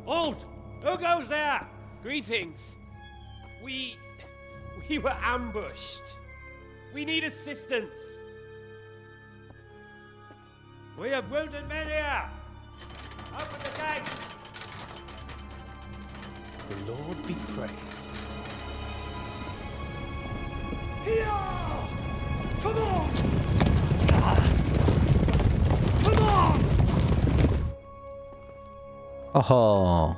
Halt! Who goes there? Greetings. We were ambushed. We need assistance. We have wounded men here. Open the gate. The Lord be praised. Here! Come on! Come on! 어허.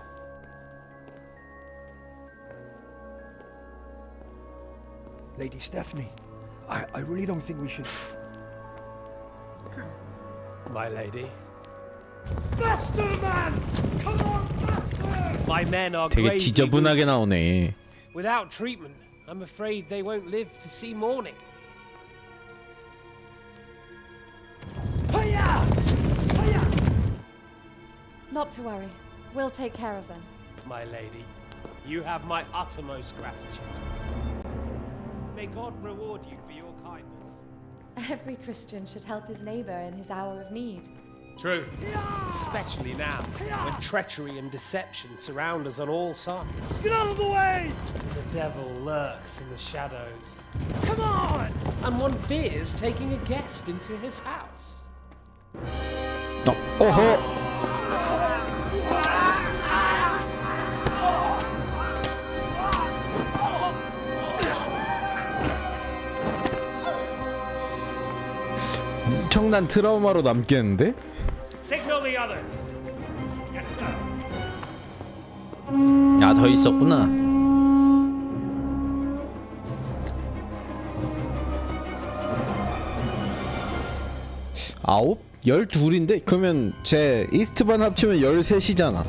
Lady Stephanie, I really don't think we should. My lady. Faster, man! Come on, faster! My men are 되게 gravely 지저분하게 나오네. Without treatment, I'm afraid they won't live to see morning. Hiya! Hiya! Not to worry. We'll take care of them. My lady, you have my uttermost gratitude. May God reward you for your kindness. Every Christian should help his neighbor in his hour of need. True. Especially now, when treachery and deception surround us on all sides. Get out of the way! The devil lurks in the shadows. Come on! And one fears taking a guest into his house. 어허. 엄청난 트라우마로 남겠는데? Signal the others. Yes, sir. 아, 더 있었구나. 아홉? 12인데? 그러면 제 이스트반 합치면 13이잖아.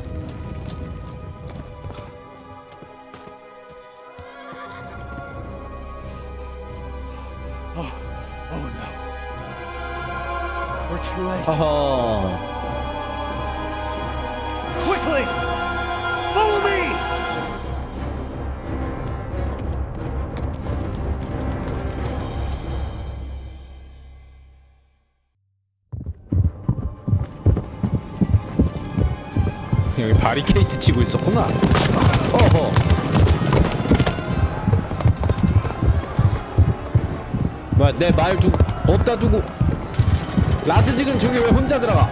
Oh no. We're too late. 허허. Quickly! Follow me! 여기 바리케이트 치고 있었구나. 어허. 뭐야, 내 말 두고 어디다 두고. 라드직은 저기 왜 혼자 들어가?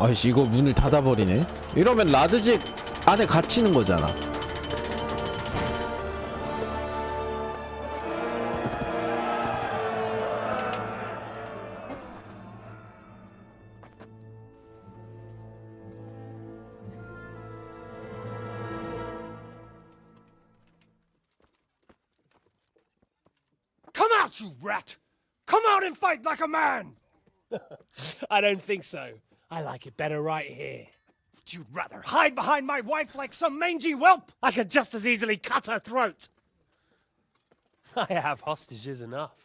아이씨, 이거 문을 닫아버리네. 이러면 라드직 안에 갇히는 거잖아. Come out, you rat! Come out and fight like a man! I don't think so. I like it better right here. Would you rather hide behind my wife like some mangy whelp? I could just as easily cut her throat. I have hostages enough,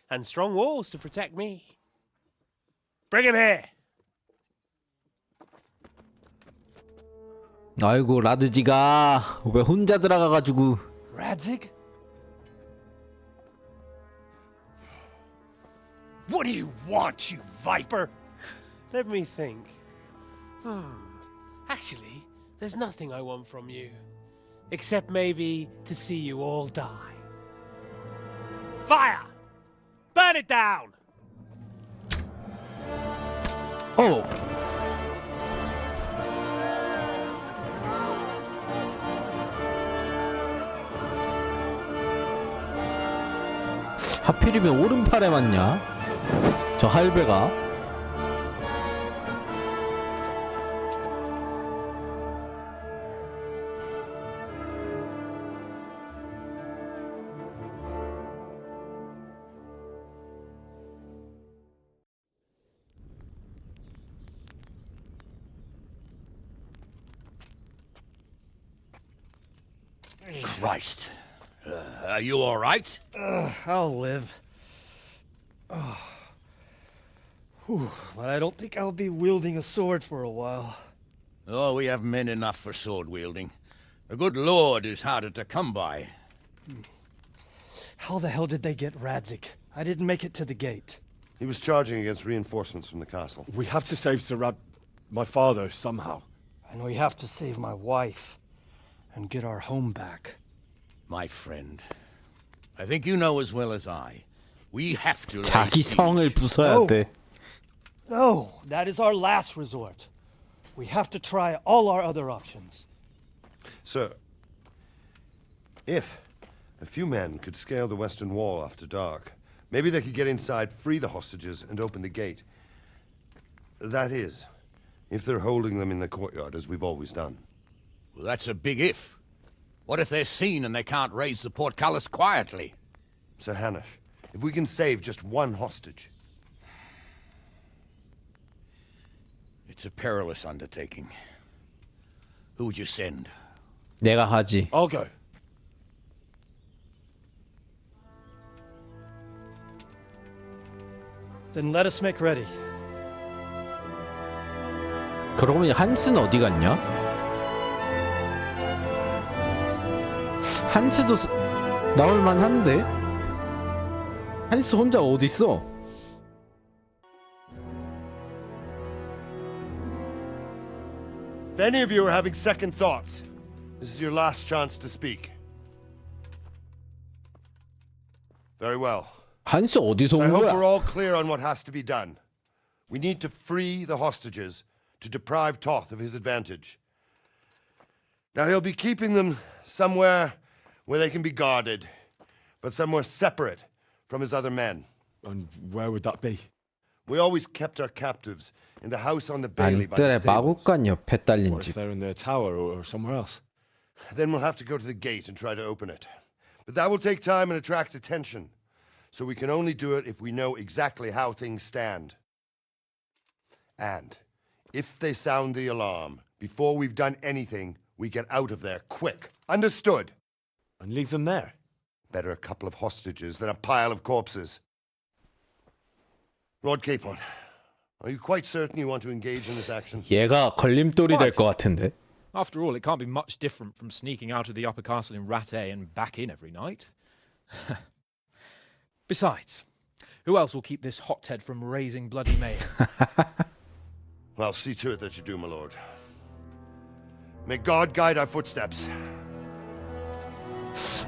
and strong walls to protect me. Bring him here. 아이고, 라드지가 왜 혼자 들어가가지고. Radzig? What do you want, you viper? Let me think. Actually, there's nothing I want from you, except maybe to see you all die. Fire! Burn it down! 어. 하필이면 오른팔에 맞냐? 저 할배가. Christ. Are you all right? I'll live. Whew, but I don't think I'll be wielding a sword for a while. Oh, we have men enough for sword wielding. The good lord is harder to come by. How the hell did they get Radzik? I didn't make it to the gate. He was charging against reinforcements from the castle. We have to save my father, somehow. And we have to save my wife and get our home back. My friend, I think you know as well as I. We have to lay 자기 siege. 성을 부숴야 돼. No, that is our last resort. We have to try all our other options. Sir, if a few men could scale the western wall after dark, maybe they could get inside, free the hostages, and open the gate. That is, if they're holding them in the courtyard as we've always done. Well, that's a big if. What if they're seen and they can't raise the portcullis quietly? Sir Hanush, if we can save just one hostage. It's a perilous undertaking. Who would you send? 내가 하지. I'll go. Then let us make ready. 그러고 보니 한스는 어디 갔냐? 한스도 나올만 한데? 한스 혼자 어디 있어? If any of you are having second thoughts, this is your last chance to speak. Very well. 한스 어디서 So I 온 hope we're 거야? all clear on what has to be done. We need to free the hostages to deprive Toth of his advantage. Now he'll be keeping them somewhere where they can be guarded, but somewhere separate from his other men. And where would that be? We always kept our captives in the house on the bailey by the 안뜰의 stables. 마구간 옆에 딸린 Or if 집. they're in their tower or somewhere else? Then we'll have to go to the gate and try to open it. But that will take time and attract attention. So we can only do it if we know exactly how things stand. And if they sound the alarm, before we've done anything, we get out of there quick. Understood? And leave them there? Better a couple of hostages than a pile of corpses. Lord Capon, are you quite certain you want to engage in this action? 얘가 걸림돌이 될 것 같은데. After all, it can't be much different from sneaking out of the upper castle in Rattay and back in every night. Besides, who else will keep this hothead from raising bloody mayhem? Well, see to it that you do, my lord. May God guide our footsteps.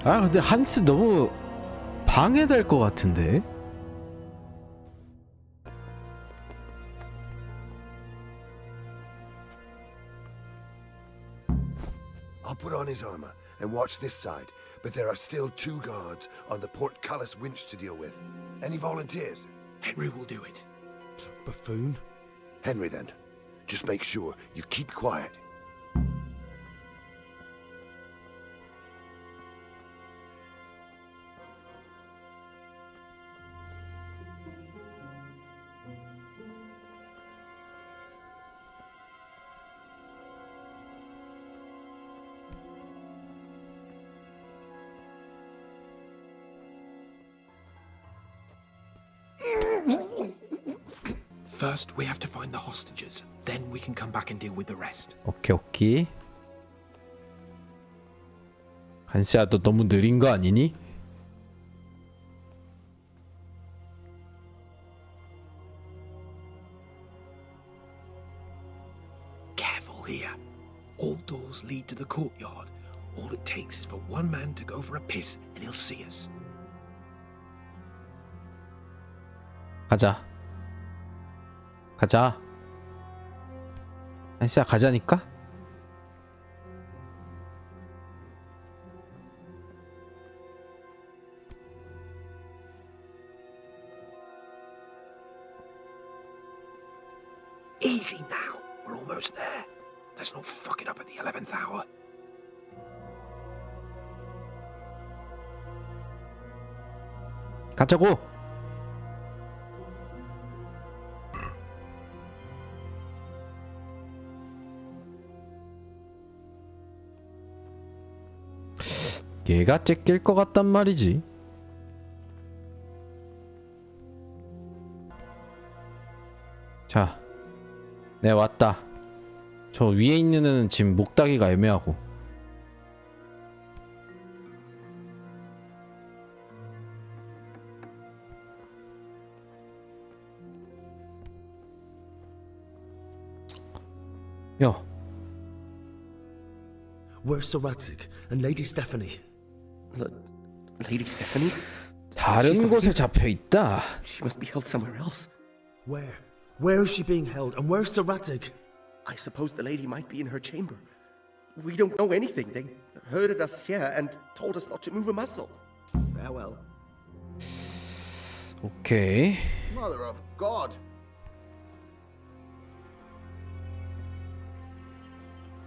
아 근데 한스 너무 방해될 것 같은데. I'll put on his armor and watch this side, but there are still 2 guards on the portcullis winch to deal with. Any volunteers? Henry will do it. Buffoon? Henry, then. Just make sure you keep quiet. First, we have to find the hostages. Then we can come back and deal with the rest. 오케이 오케이. 한스야 너 너무 느린 거 아니니? Careful here. All doors lead to the courtyard. All it takes is for one man to go for a piss and he'll see us. 가자. 가자. 한스야 가자니까? Easy now. We're almost there. Let's not fuck it up at the 11th hour. 가자고. 얘가 째낄 것 같단 말이지. 자, 네 왔다. 저 위에 있는 애는 지금 목 따기가 애매하고. 야, Where's Sir Radzig and Lady Stephanie? Lady Stephanie? 다른 곳에 잡혀 있다. She must be held somewhere else. Where? Where is she being held? And where's Sir Radzig? I suppose the lady might be in her chamber. We don't know anything. They herded us here and told us not to move a muscle. Farewell. 오케이. Mother of God!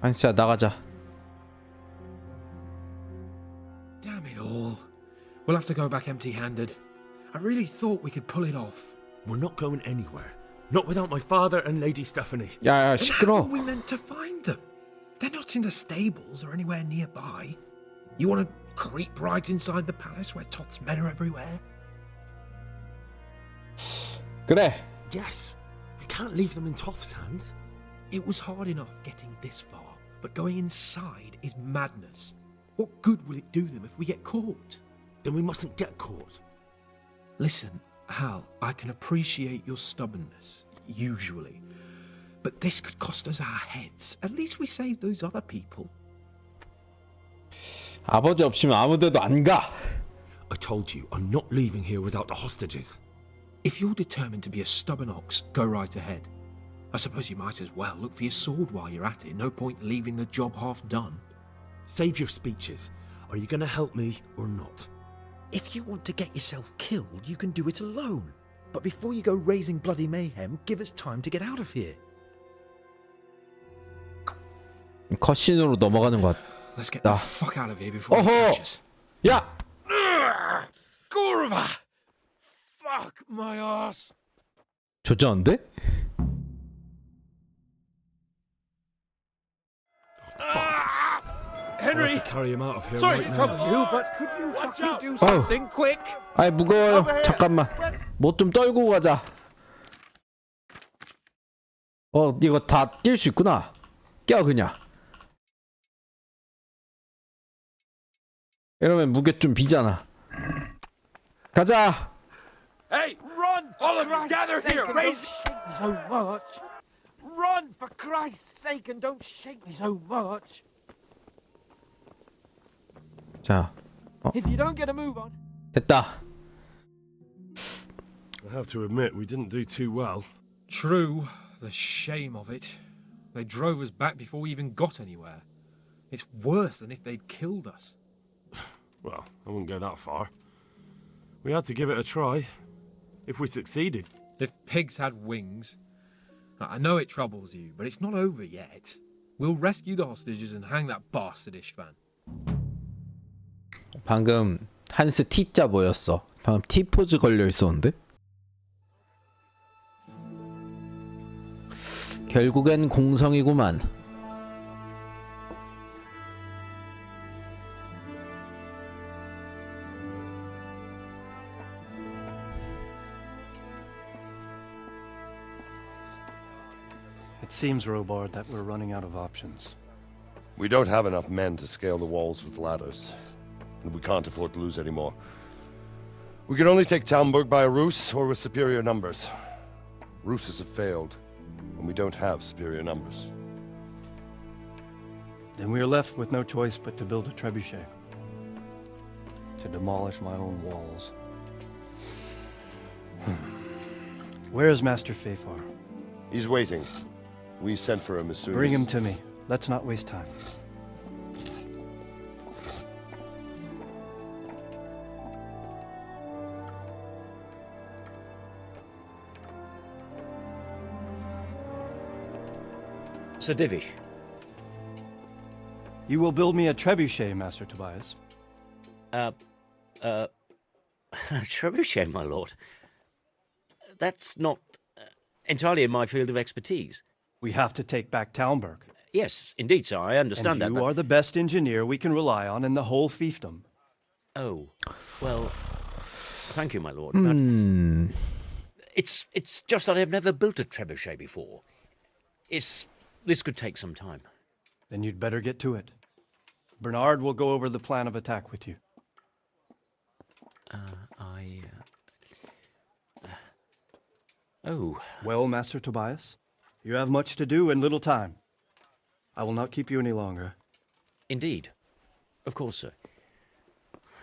한스야 나가자. Damn it all. We'll have to go back empty-handed. I really thought we could pull it off. We're not going anywhere. Not without my father and Lady Stephanie. 야야 How 시끄러. are we meant to find them? They're not in the stables or anywhere nearby. You want to creep right inside the palace where Toth's men are everywhere? 그래. Yes. We can't leave them in Toth's hands. It was hard enough getting this far, but going inside is madness. What good will it do them if we get caught? Then we mustn't get caught. Listen, Hal, I can appreciate your stubbornness, usually. But this could cost us our heads. At least we saved those other people. 아버지 없이면 아무데도 안 가. I told you, I'm not leaving here without the hostages. If you're determined to be a stubborn ox, go right ahead. I suppose you might as well look for your sword while you're at it. No point leaving the job half done. Save your speeches. Are you going to help me or not? If you want to get yourself killed, you can do it alone. But before you go raising bloody mayhem, give us time to get out of here. 컷신으로 넘어가는 것 Let's get the 같다. fuck out of here before they catch us. 야! Gorva! Fuck my ass! 조졌는데? Henry! Carry him out of here Sorry right to now. trouble you, but could you fucking do Oh. something quick? 아이 무거워요. 잠깐만. 뭐 좀 떨고 가자. 이거 다 뛸 수 있구나. 껴 그냥. 이러면 무게 좀 비잖아. 가자. Hey, run! All of you, gather here! Raise shake me so much. Run, for Christ's sake, and don't shake me so much. 자, If you don't get a move on. 됐다. I have to admit, we didn't do too well. True, the shame of it. They drove us back before we even got anywhere. It's worse than if they'd killed us. Well, I wouldn't go that far. We had to give it a try. If we succeeded. If pigs had wings. I know it troubles you, but it's not over yet. We'll rescue the hostages and hang that bastard Ishvan. 방금 한스 T자 뭐였어? 방금 T 포즈 걸려 있었는데? 결국엔 공성이구만. It seems, Robard, that we're running out of options. We don't have enough men to scale the walls with ladders, and we can't afford to lose any more. We can only take Talmberg by a ruse or with superior numbers. Ruses have failed, and we don't have superior numbers. Then we are left with no choice but to build a trebuchet. To demolish my own walls. Where is Master Fafar? He's waiting. We sent for him as soon Bring as... him to me. Let's not waste time. Sir Divish. You will build me a trebuchet, Master Tobias. Trebuchet, my lord. That's not entirely in my field of expertise. We have to take back Talmberg. Yes, indeed, sir, I understand that. You but- are the best engineer we can rely on in the whole fiefdom. Oh, well, thank you, my lord. But it's just that I've never built a trebuchet before. It's This could take some time. Then you'd better get to it. Bernard will go over the plan of attack with you. Oh. Well, Master Tobias, you have much to do and little time. I will not keep you any longer. Indeed. Of course, sir.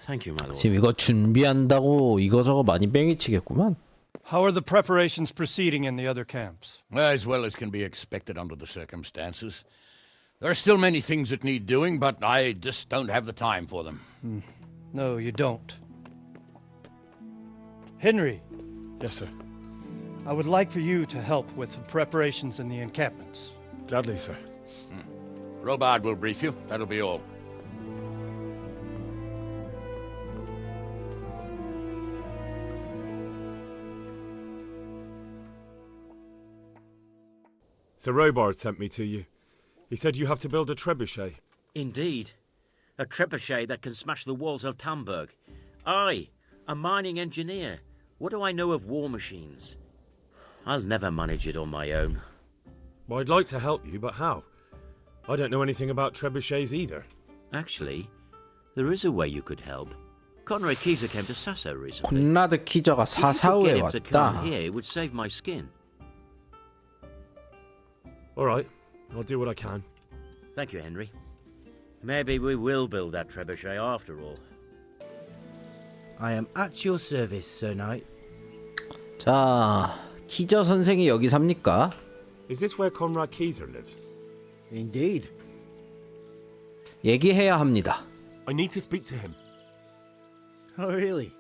Thank you, my lord. 지금 이거 준비한다고 이거저거 많이 뺑이치겠구만. How are the preparations proceeding in the other camps? As well as can be expected under the circumstances. There are still many things that need doing, but I just don't have the time for them. No, you don't. Henry. Yes, sir. I would like for you to help with the preparations in the encampments. Gladly, sir. Robard will brief you. That'll be all. Sir Robard sent me to you. He said you have to build a trebuchet. Indeed. A trebuchet that can smash the walls of Talmberg. I, a mining engineer. What do I know of war machines? I'll never manage it on my own. Well, I'd like to help you, but how? I don't know anything about trebuchets either. Actually, there is a way you could help. Conrad Keyser came to Sasso recently. 콘라드 키저가 If you could 사사우에 get him to come 왔다. here, it would save my skin. All right, I'll do what I can. Thank you, Henry. Maybe we will build that trebuchet after all. I am at your service, Sir Knight. 자, 키저 선생이 여기 삽니까? Is this where Conrad Keyser lives? Indeed. 얘기해야 합니다. I need to speak to him. Oh, really?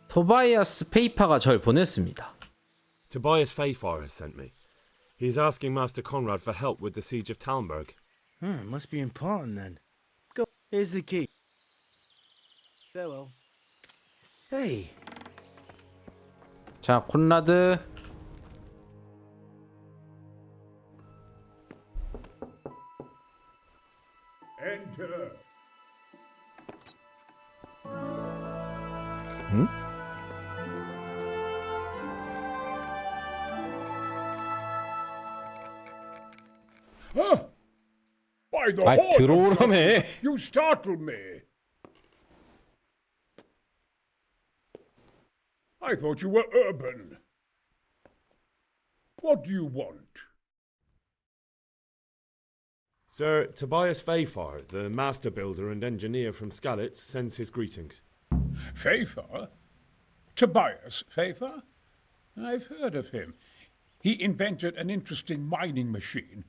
토바이아스 페이파가 절 보냈습니다. Tobias Fayfar has sent me. He's asking Master Conrad for help with the siege of Talmberg. Must be important then. Go. Here's the key. Farewell. Hey. 자, 콘라드. Enter. 응? By the 아이, 들어오라며. You startled me. I thought you were urban. What do you want? Sir Tobias Fayfar, the master builder and engineer from Skalitz, sends his greetings. Fayfar? Tobias Fayfar? I've heard of him. He invented an interesting mining machine.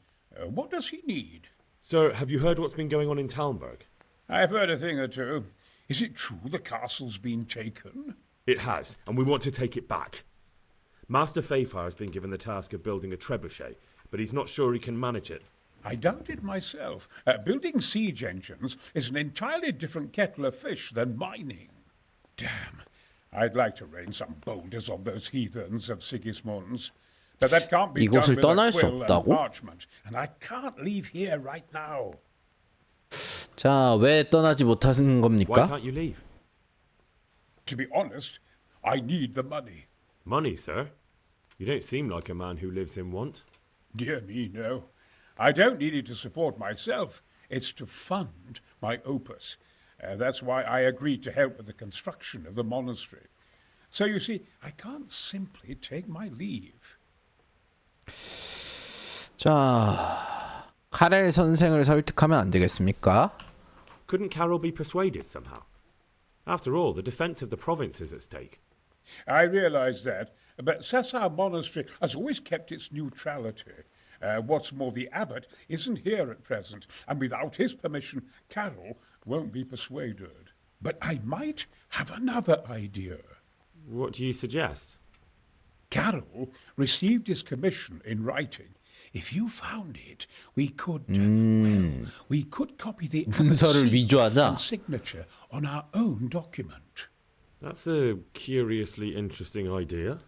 What does he need? Sir, have you heard what's been going on in Talmberg? I've heard a thing or two. Is it true the castle's been taken? It has, and we want to take it back. Master Fayfar has been given the task of building a trebuchet, but he's not sure he can manage it. I doubt it myself. Building siege engines is an entirely different kettle of fish than mining. Damn. I'd like to rain some boulders on those heathens of Sigismund's. But that can't be done 이곳을 with 떠날 a 수 quill and 없다고? parchment. And I can't leave here right now. 자, 왜 떠나지 못하는 Why 겁니까? can't you leave? To be honest, I need the money. Money, sir? You don't seem like a man who lives in want. Dear me, no. I don't need it to support myself. It's to fund my opus. That's why I agreed to help with the construction of the monastery. So you see, I can't simply take my leave. 자, 카렐 선생을 설득하면 안 되겠습니까? Couldn't Carol be persuaded somehow? After all, the defense of the province is at stake. I realize that, but Sassar Monastery has always kept its neutrality. What's more, the abbot isn't here at present, and without his permission, Carol won't be persuaded. But I might have another idea. What do you suggest? Carol received his commission in writing. If you found it, we could, well, we could copy the 문서를 위조하자. and signature on our own document. That's a curiously interesting idea.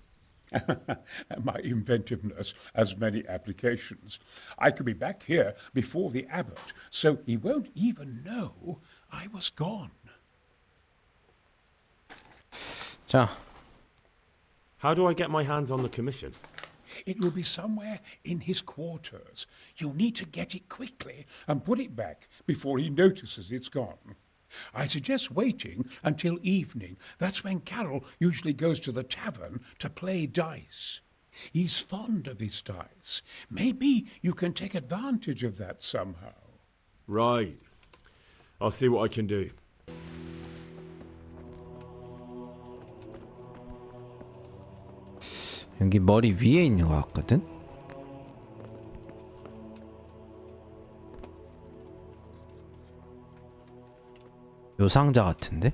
My inventiveness has many applications. I could be back here before the abbot, so he won't even know I was gone. 자, How do I get my hands on the commission? It will be somewhere in his quarters. You'll need to get it quickly and put it back before he notices it's gone. I suggest waiting until evening. That's when Carol usually goes to the tavern to play dice. He's fond of his dice. Maybe you can take advantage of that somehow. Right. I'll see what I can do. 여기 머리 위에 있는 것 같거든? 요 상자 같은데?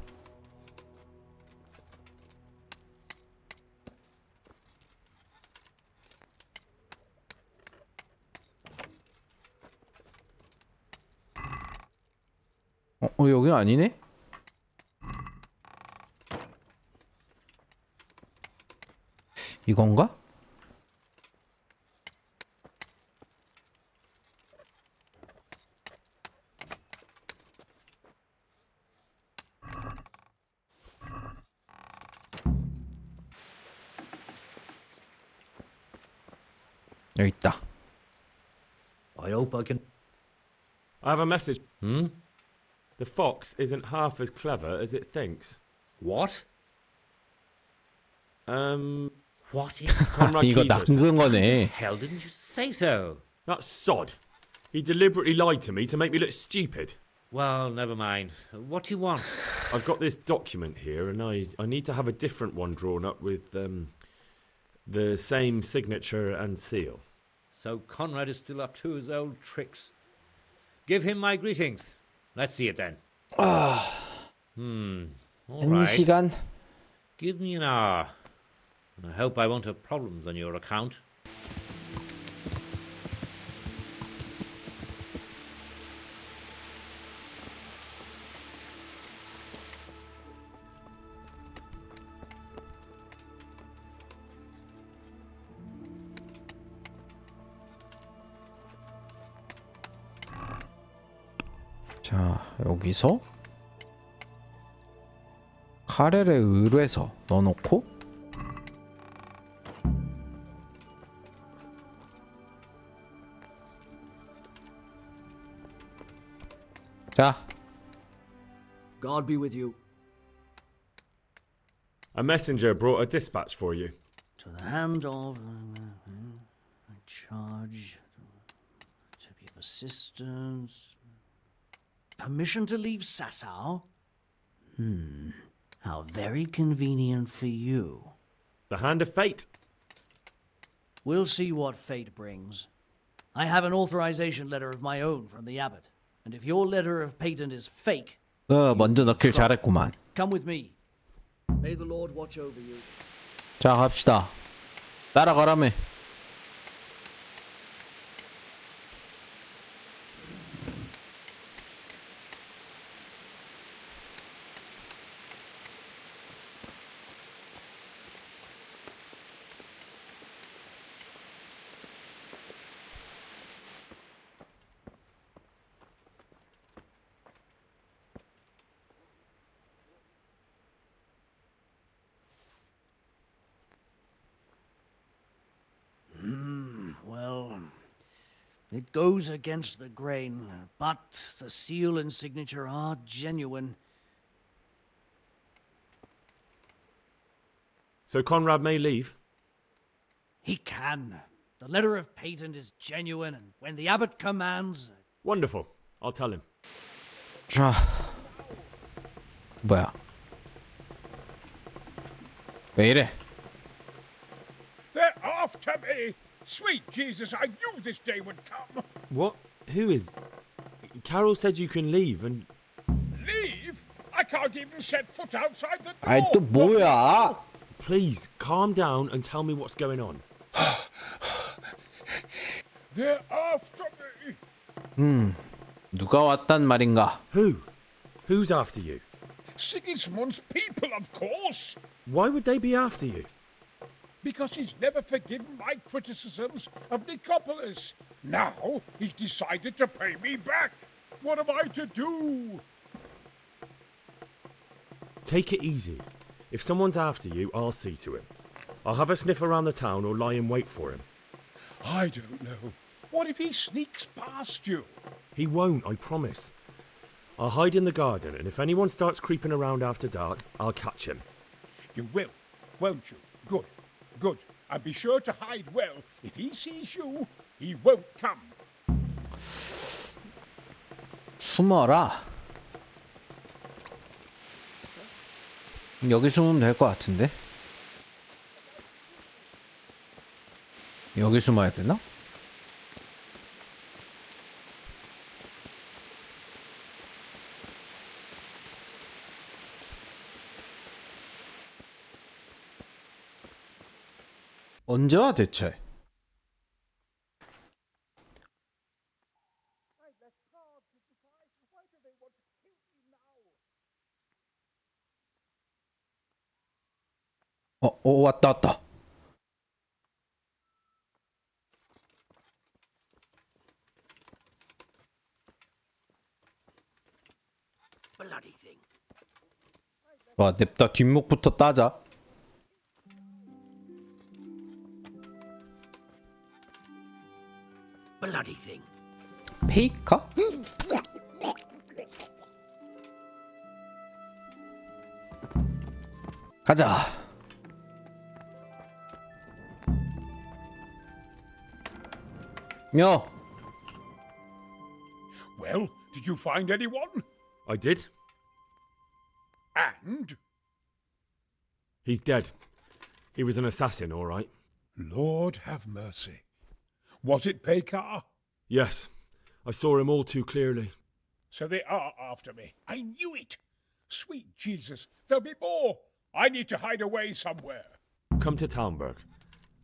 여기 아니네? 이건가? 여기 있다. I hope I can. I have a message. The fox isn't half as clever as it thinks. What? What in Conrad 이거 Keezer said. 남은 거네. hell didn't you say so? That sod. He deliberately lied to me to make me look stupid. Well, never mind. What do you want? I've got this document here, and I need to have a different one drawn up with the same signature and seal. So Conrad is still up to his old tricks. Give him my greetings. Let's see it then. All 한 right. 시간. Give me an hour. And I hope I won't have problems on your account. 자, 여기서 카레를 의뢰서 넣어놓고 자, God be with you. A messenger brought a dispatch for you. To the hand of I charge to give assistance. Permission to leave Sasau? How very convenient for you. The hand of fate. We'll see what fate brings. I have an authorization letter of my own from the abbot, and if your letter of patent is fake, 먼저 넣길 잘했구만. come with me. May the Lord watch over you. 자, 갑시다. 따라가라며. Well, it goes against the grain, but the seal and signature are genuine. So Conrad may leave. He can. The letter of patent is genuine, and when the abbot commands... Wonderful. I'll tell him. 자, 뭐야? 왜 이래? They're after me! Sweet Jesus, I knew this day would come! What? Who is? Carol said you can leave and... Leave? I can't even set foot outside the door! 아이 또 뭐야? Please, calm down and tell me what's going on. They're after me! 누가 왔단 말인가? Who? Who's after you? Sigismund's people, of course! Why would they be after you? Because he's never forgiven my criticisms of Nicopolis. Now he's decided to pay me back. What am I to do? Take it easy. If someone's after you, I'll see to him. I'll have a sniff around the town or lie in wait for him. I don't know. What if he sneaks past you? He won't, I promise. I'll hide in the garden, and if anyone starts creeping around after dark, I'll catch him. You will, won't you? Good, good. And be sure to hide well. If he sees you, he won't come. 숨어라. 여기 숨으면 될 것 같은데. 여기 숨어야 되나? 언제 와 대체? 왔다 왔다. 와, 냅다 뒷목부터 따자. Bloody thing. 페이커? 가자. 야. Well, did you find anyone? I did. And? He's dead. He was an assassin, all right. Lord have mercy. Was it Pekar? Yes. I saw him all too clearly. So they are after me. I knew it. Sweet Jesus, there'll be more. I need to hide away somewhere. Come to Talmberg.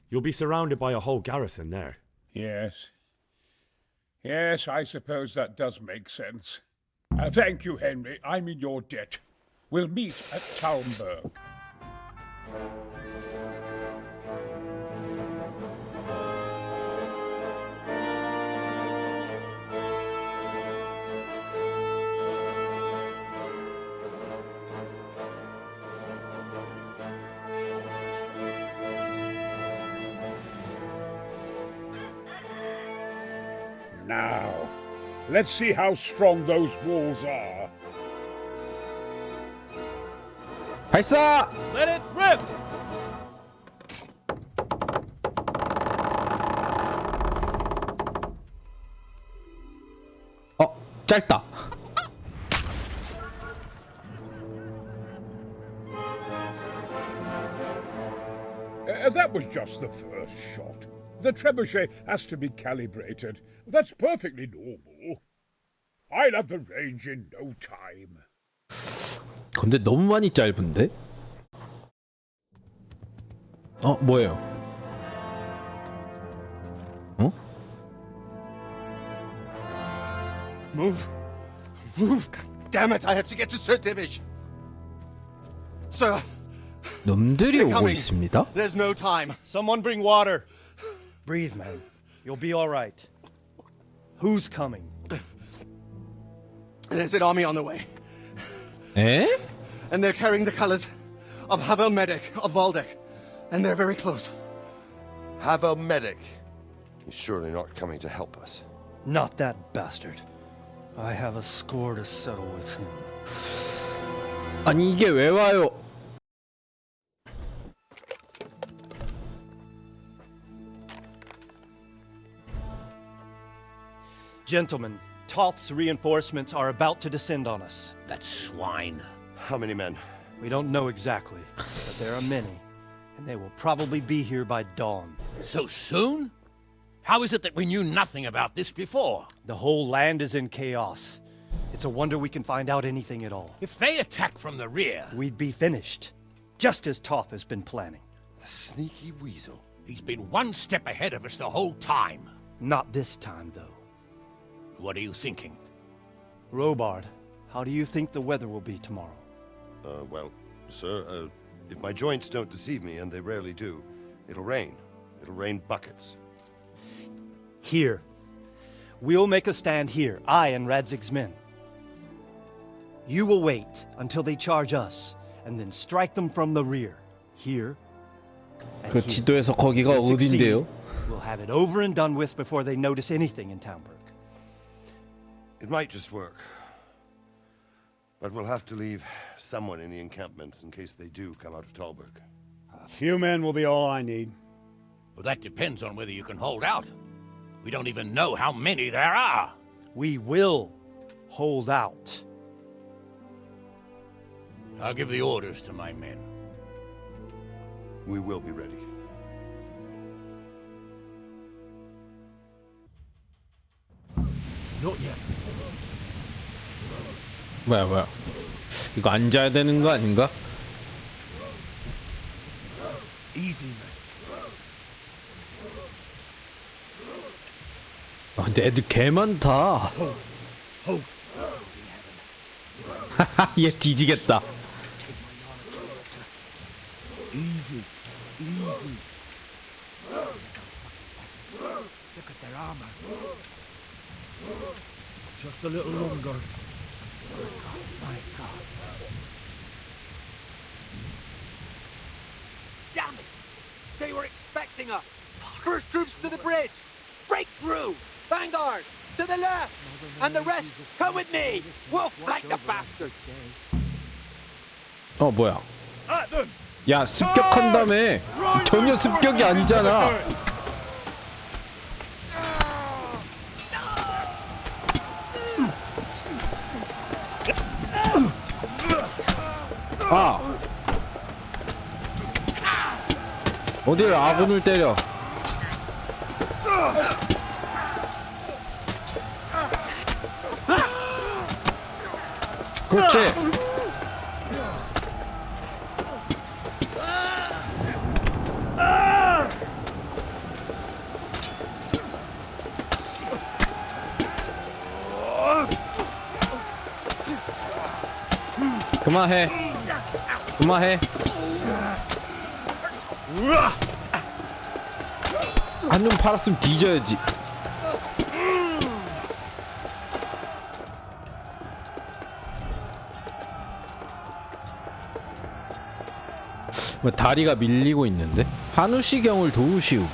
You'll be surrounded by a whole garrison there. Yes. Yes, I suppose that does make sense. Thank you, Henry. I'm in your debt. We'll meet at Talmberg. Now, let's see how strong those walls are. 발사! Let it rip! 짧다. That was just the first shot. The trebuchet has to be calibrated. That's perfectly normal. I'll have the range in no time. 근데 너무 많이 짧은데? 뭐예요? Move. Move. Damn it, I have to get to Sir Divish. Sir. 놈들이 They're 오고 coming. 있습니다. There's no time. Someone bring water. Breathe, man. You'll be all right. Who's coming? There's an army on the way. 에? And they're carrying the colors of Havel Medic of Valdek. And they're very close. Havel Medic. He's surely not coming to help us. Not that bastard. I have a score to settle with him. 아니 이게 왜 와요? Gentlemen, Toth's reinforcements are about to descend on us. That swine. How many men? We don't know exactly, but there are many, and they will probably be here by dawn. So soon? How is it that we knew nothing about this before? The whole land is in chaos. It's a wonder we can find out anything at all. If they attack from the rear, we'd be finished, just as Toth has been planning. The sneaky weasel. He's been one step ahead of us the whole time. Not this time, though. What are you thinking? Robard, how do you think the weather will be tomorrow? Well, sir, if my joints don't deceive me, and they rarely do, it'll rain. It'll rain buckets. Here. We'll make a stand here, I and Radzig's men. You will wait until they charge us, and then strike them from the rear. Here. 그 지도에서 거기가 어딘데요? We'll have it over and done with before they notice anything in Townburg. It might just work. But we'll have to leave someone in the encampments in case they do come out of Talberg. A few men will be all I need. Well, that depends on whether you can hold out. We don't even know how many there are. We will hold out. I'll give the orders to my men. We will be ready. Not yet. 뭐야 이거 앉아야 되는 거 아닌가? Easy, man. 아, 근데 애들 개 많다. 얘 뒤지겠다. Easy, easy. Look at their armor. Just a little longer. My God. Damn it! They were expecting us! First troops to the bridge! Break through! Vanguard! To the left! And the rest, come with me! We'll flank the bastards! 뭐야? 야, 습격한다며. 전혀 습격이 아니잖아. 어딜 아군을 때려. 그렇지. 그만해. 한눈 팔았으면 뒤져야지. 뭐 다리가 밀리고 있는데? 한우시경을 도우시오.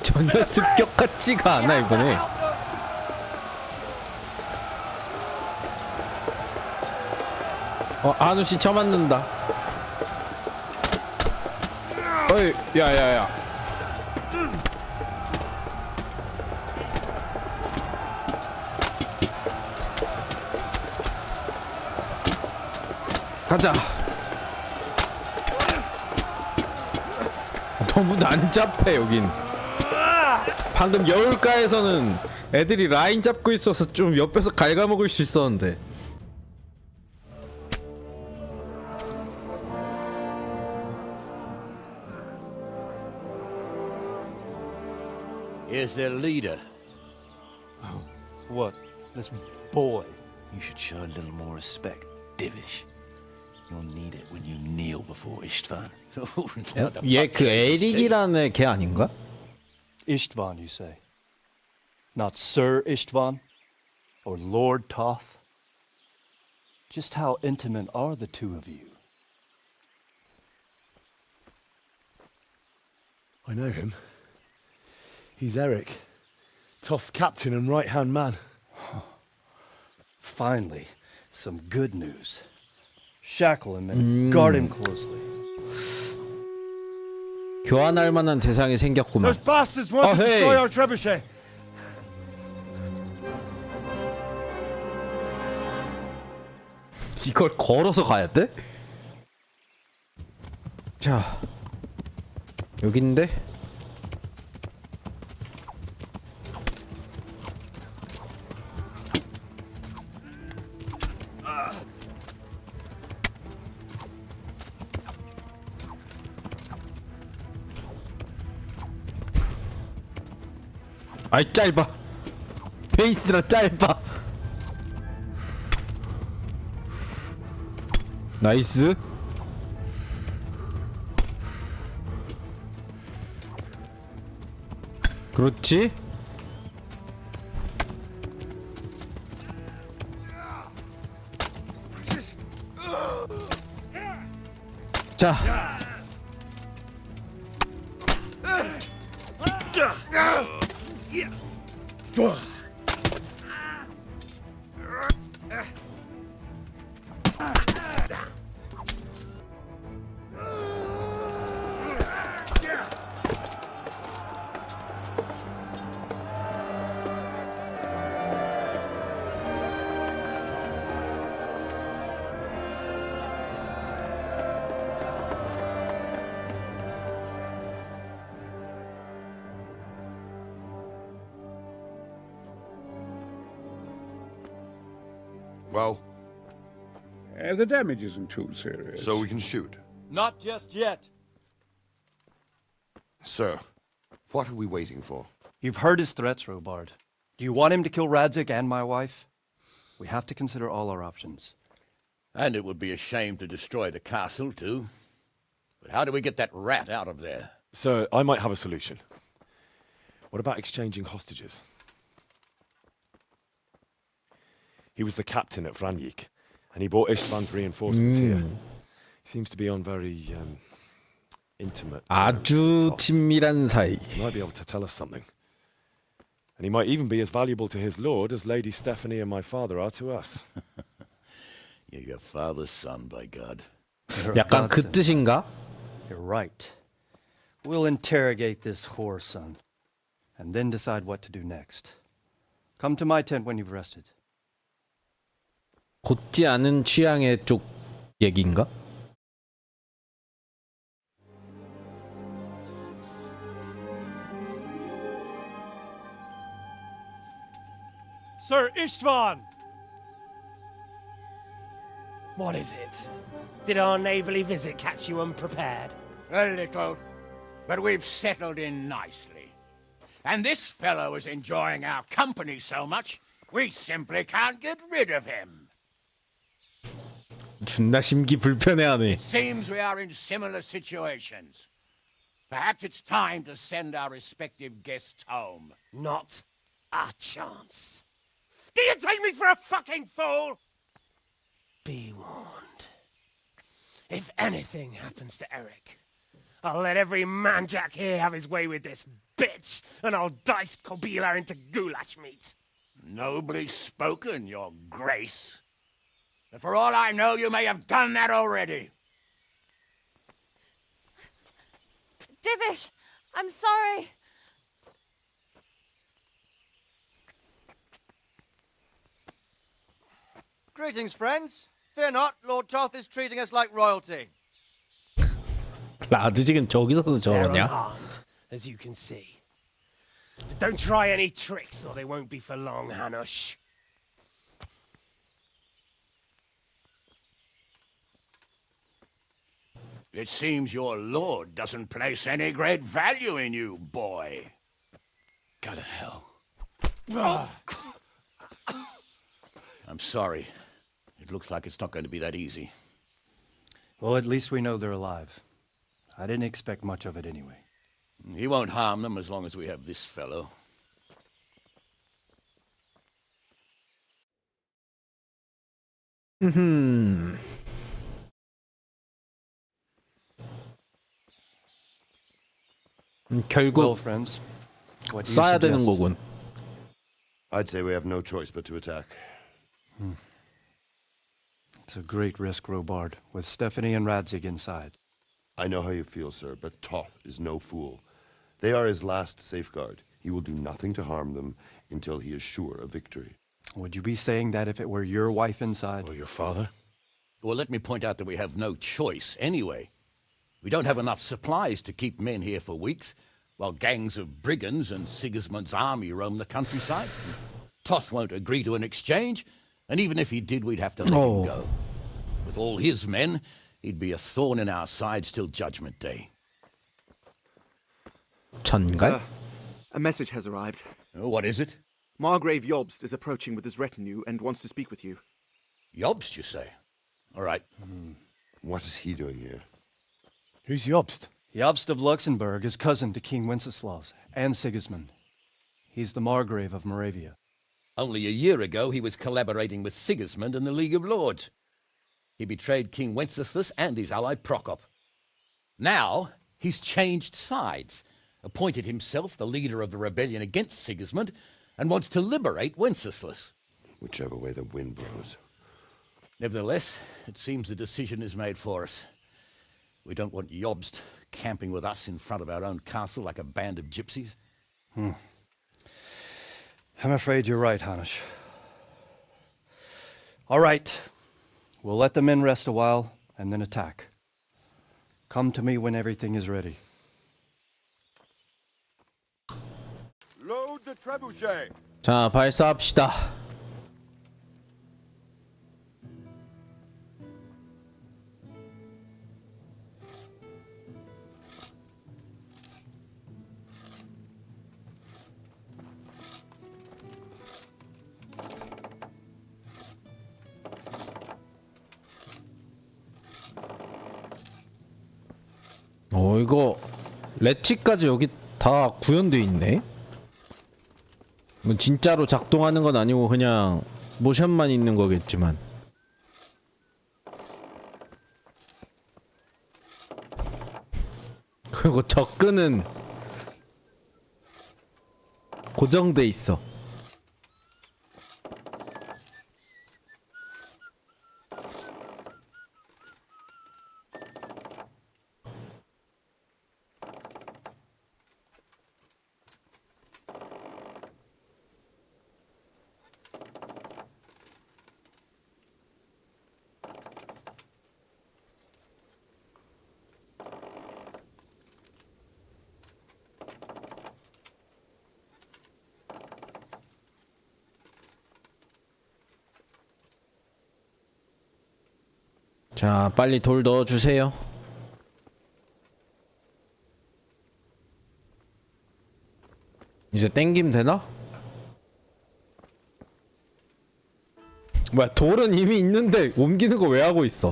전혀 습격 같지가 않아 이번에. 한우씨 쳐맞는다. 어이, 야야야. 가자. 너무 난잡해 여긴. 방금 여울가에서는 애들이 라인 잡고 있어서 좀 옆에서 갉아먹을 수 있었는데. Here's their leader. What? This boy? You should show a little more respect, Divish. You'll need it when you kneel before Istvan. 얘 그 에릭이라는 걔 아닌가? Istvan, you say? Not Sir Istvan? Or Lord Toth? Just how intimate are the two of you? I know him. He's Eric, Toth's captain and right-hand man. Finally, some good news. Shackle him and guard him closely. 교환할 만한 대상이 생겼구만. Those bastards want to destroy our trebuchet. 이걸 걸어서 가야 돼? 자, 여긴데? 아이 짧아. 페이스라 짧아. 나이스. 그렇지. 자, Well, The damage isn't too serious. so we can shoot. Not just yet. Sir, what are we waiting for? You've heard his threats, Robard. Do you want him to kill Radzig and my wife? We have to consider all our options. And it would be a shame to destroy the castle, too. But how do we get that rat out of there? Sir, I might have a solution. What about exchanging hostages? He was the captain at Vranjik, and he brought Istvan's reinforcements here. He seems to be on very intimate. 아주 친밀한 사이. He might be able to tell us something. And he might even be as valuable to his lord as Lady Stephanie and my father are to us. You're your father's son, by God. 약간 그 뜻인가? You're right. We'll interrogate this whore son, and then decide what to do next. Come to my tent when you've rested. 곧지 않은 취향의 쪽 얘기인가? Sir Istvan! What is it? Did our neighbourly visit catch you unprepared? A little, but we've settled in nicely. And this fellow is enjoying our company so much, we simply can't get rid of him. 존나 심기 불편해하네. Seems we are in similar situations. Perhaps it's time to send our respective guests home. Not a chance. Do you take me for a fucking fool? Be warned. If anything happens to Eric, I'll let every manjack here have his way with this bitch, and I'll dice Kobila into goulash meat. Nobly spoken, your grace. But for all I know, you may have done that already. Divish, I'm sorry. Greetings, friends. Fear not, Lord Toth is treating us like royalty. 라드직은 저기서도 They're 저러냐? unarmed, as you can see. But don't try any tricks, or they won't be for long, Hanush. It seems your lord doesn't place any great value in you, boy. Go to hell. I'm sorry. It looks like it's not going to be that easy. Well, at least we know they're alive. I didn't expect much of it anyway. He won't harm them as long as we have this fellow. 결국 Well, friends, what do you 쏴야 되는 suggest? 거군. I'd say we have no choice but to attack. It's a great risk, Robard, with Stephanie and Radzig inside. I know how you feel, sir, but Toth is no fool. They are his last safeguard. He will do nothing to harm them until he is sure of victory. Would you be saying that if it were your wife inside? Or your father? Well, let me point out that we have no choice anyway. We don't have enough supplies to keep men here for weeks, while gangs of brigands and Sigismund's army roam the countryside. Toth won't agree to an exchange, and even if he did, we'd have to let him go. With all his men, he'd be a thorn in our sides till Judgment Day. 전갈? A message has arrived. What is it? Margrave Jobst is approaching with his retinue and wants to speak with you. Jobst, you say? All right. What is he doing here? Who's Jobst? Jobst of Luxembourg is cousin to King Wenceslaus and Sigismund. He's the Margrave of Moravia. Only a year ago, he was collaborating with Sigismund and the League of Lords. He betrayed King Wenceslas and his ally Prokop. Now he's changed sides, appointed himself the leader of the rebellion against Sigismund, and wants to liberate Wenceslas. Whichever way the wind blows. Nevertheless, it seems the decision is made for us. We don't want Jobst camping with us in front of our own castle like a band of gypsies. I'm afraid you're right, Hanish. All right. We'll let the men rest a while and then attack. Come to me when everything is ready. Load the trebuchet. 자, 발사합시다. 이거 렛치까지 여기 다 구현돼 있네. 진짜로 작동하는 건 아니고 그냥 모션만 있는 거겠지만. 그리고 접근은 고정돼 있어. 자, 빨리 돌 넣어주세요. 이제 땡기면 되나? 뭐야, 돌은 이미 있는데 옮기는 거 왜 하고 있어?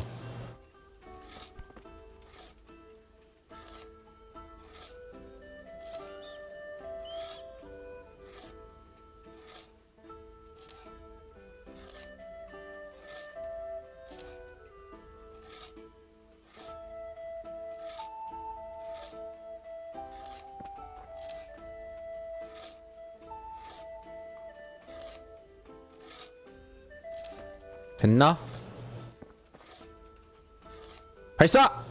됐나? 발사!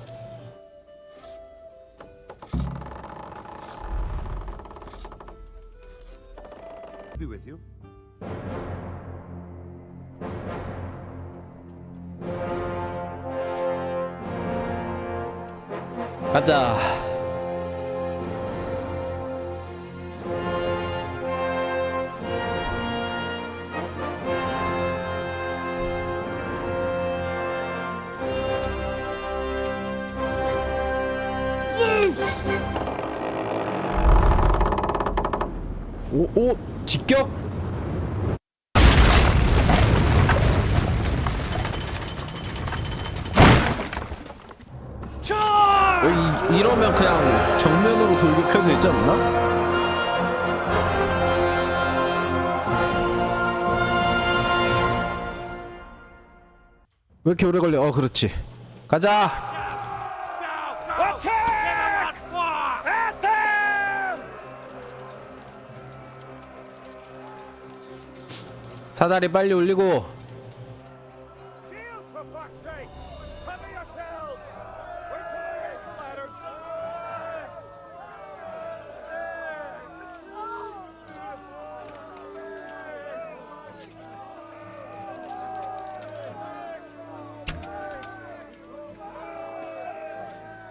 Be with you. 가자. 오, 직격? 이러면 그냥 정면으로 돌격해도 되지 않나? 왜 이렇게 오래 걸려? 그렇지. 가자! 사다리 빨리 올리고.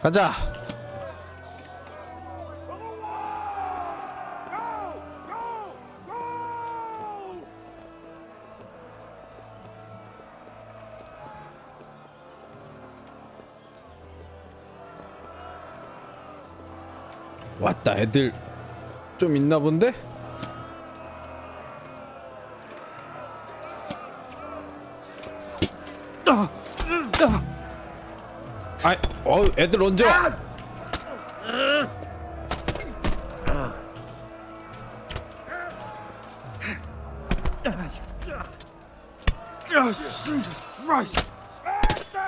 가자. 왔다. 애들 좀 있나 본데? 아이, 애들 언제 와?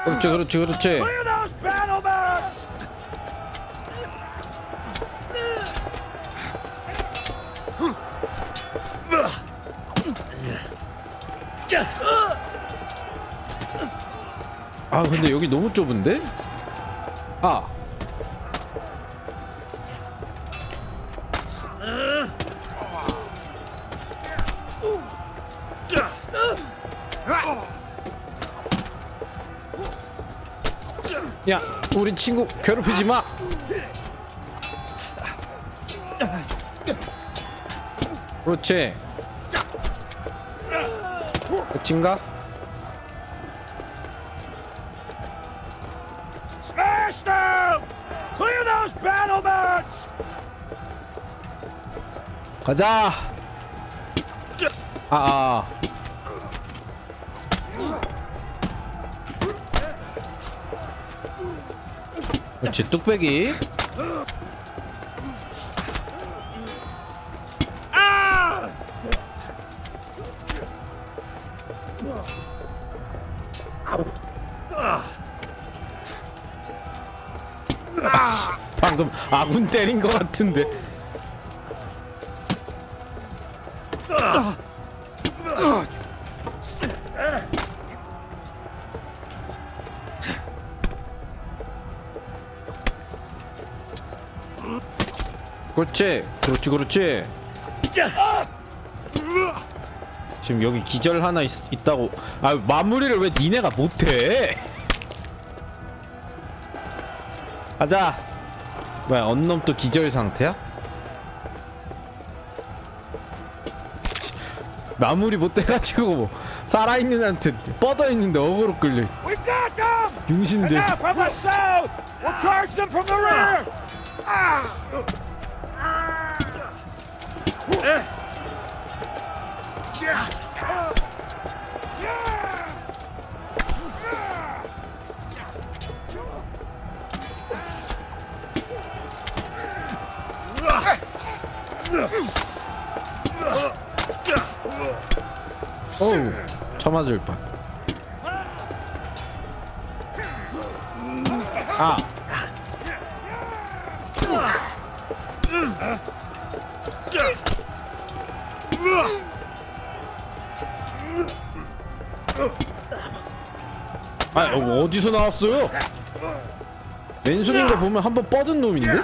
그렇지, 그렇지, 그렇지. 아 근데 여기 너무 좁은데? 아 야, 우리 친구 괴롭히지 마. 그렇지. 끝인가? Smash them! Clear those battlements! 가자. 아. 그렇지, 뚝배기. 방금 아군 때린 것 같은데. 그렇지, 그렇지, 그렇지. 지금 여기 기절 하나 있다고. 아, 마무리를 왜 니네가 못해? 가자. 뭐야, 언놈 또 기절 상태야? 마무리 못해가지고 뭐 살아있는 한테 뻗어있는데 어그로 끌려. We got them! 병신들. Enough from the south! We'll charge them from the rear! 어우, 쳐맞을 뻔. 아. 아, 어디서 나왔어요? 왼손인 거 보면 한번 뻗은 놈인데?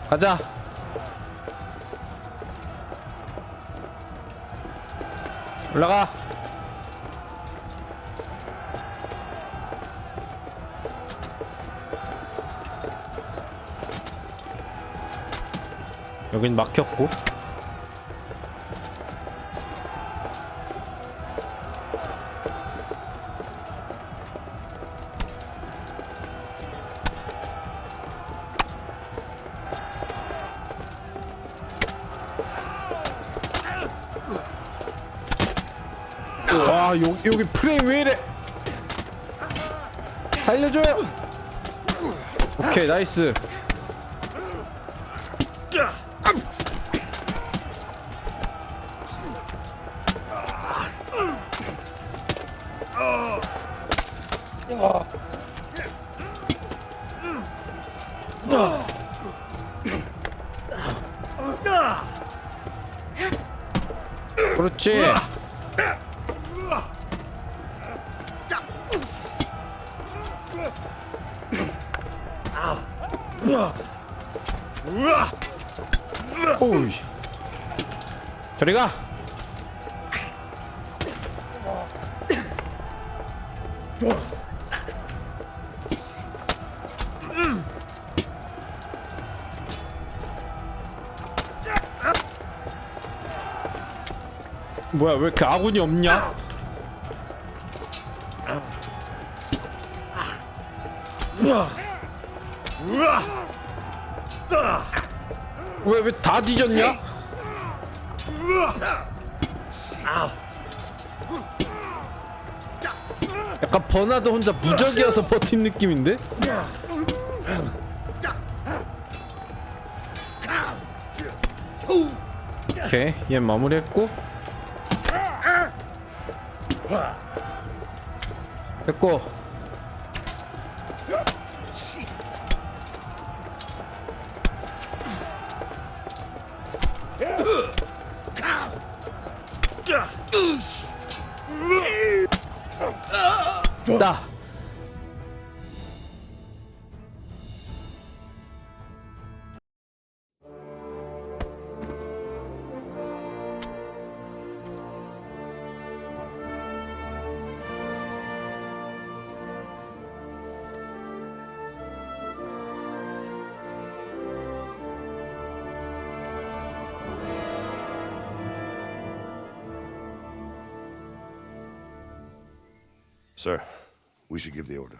가자. 올라가. 여긴 막혔고. 와, 여기 프레임 왜 이래? 살려줘요. 오케이, 나이스. 그렇지. 오이. 저리 가. 뭐야, 왜 이렇게 아군이 없냐? 왜 다 뒤졌냐? 약간 버나드 혼자 무적이어서 버틴 느낌인데? 오케이, 얘 마무리했고. 됐고. 나. Sir, we should give the order.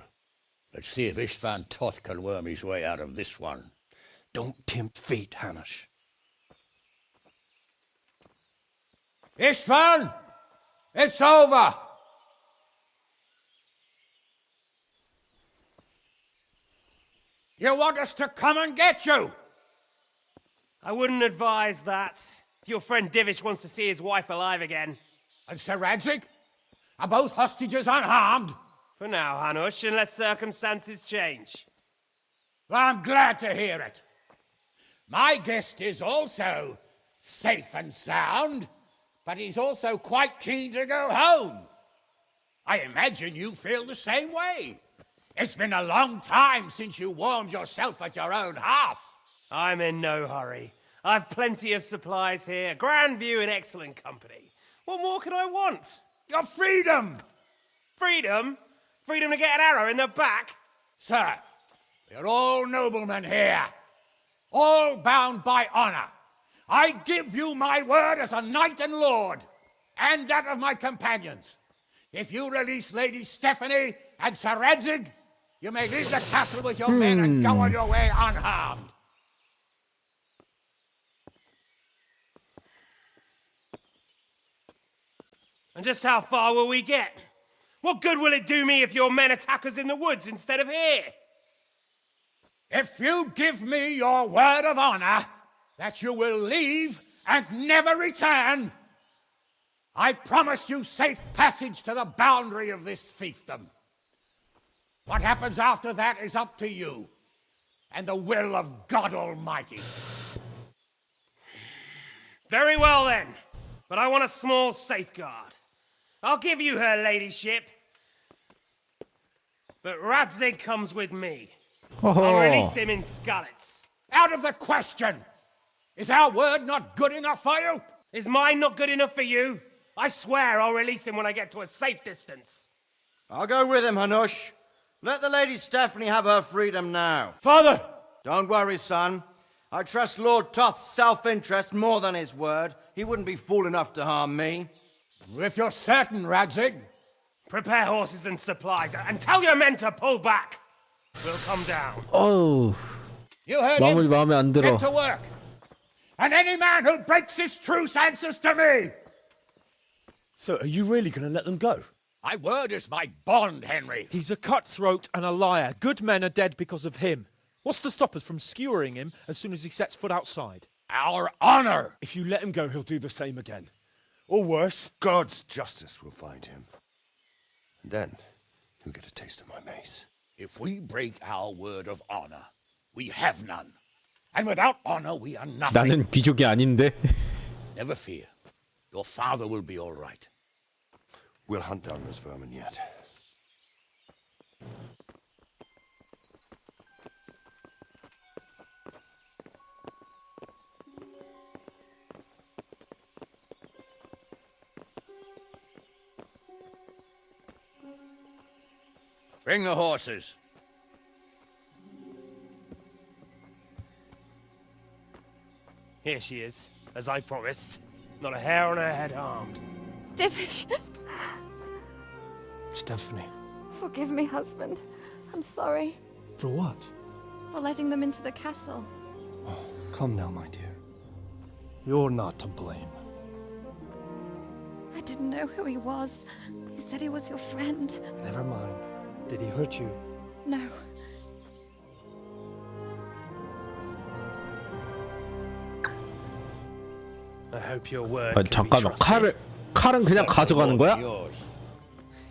Let's see if Istvan Toth can worm his way out of this one. Don't tempt fate, Hanush. Istvan! It's over! You want us to come and get you? I wouldn't advise that. If your friend Divish wants to see his wife alive again. And Sir Radzig? Are both hostages unharmed? For now, Hanush, unless circumstances change. I'm glad to hear it. My guest is also safe and sound, but he's also quite keen to go home. I imagine you feel the same way. It's been a long time since you warmed yourself at your own hearth. I'm in no hurry. I've plenty of supplies here, grand view and excellent company. What more could I want? Your freedom! Freedom? Freedom to get an arrow in the back? Sir, we're all noblemen here, all bound by honor. I give you my word as a knight and lord, and that of my companions. If you release Lady Stephanie and Sir Radzig, you may leave the castle with your men and go on your way unharmed. And just how far will we get? What good will it do me if your men attack us in the woods instead of here? If you give me your word of honor that you will leave and never return, I promise you safe passage to the boundary of this fiefdom. What happens after that is up to you and the will of God Almighty. Very well then, but I want a small safeguard. I'll give you her ladyship, but Radzig comes with me. I'll release him in Skalitz. Out of the question! Is our word not good enough for you? Is mine not good enough for you? I swear I'll release him when I get to a safe distance. I'll go with him, Hanush. Let the Lady Stephanie have her freedom now. Father! Don't worry, son. I trust Lord Toth's self-interest more than his word. He wouldn't be fool enough to harm me. If you're certain, Radzig. Prepare horses and supplies, and tell your men to pull back. We'll come down. 어우. You heard 마무리 him. 마음에 안 들어. Get to work. And any man who breaks his truce answers to me. So, are you really going to let them go? My word is my bond, Henry. He's a cutthroat and a liar. Good men are dead because of him. What's to stop us from skewering him as soon as he sets foot outside? Our honor. If you let him go, he'll do the same again. Or worse. God's justice will find him. And then he'll get a taste of my mace. If we break our word of honor, we have none. And without honor, we are nothing. 나는 귀족이 아닌데. Never fear. Your father will be all right. We'll hunt down those vermin yet. Bring the horses. Here she is, as I promised. Not a hair on her head harmed. Divish! Stephanie. Forgive me, husband. I'm sorry For what? for letting them into the castle. Come now, my dear. You're not to blame. I didn't know who he was. He said he was your friend. Never mind. Did he hurt you? No. I hope your word 아니, can be 잠깐만. trusted. 칼은 그냥 가져가는 거야?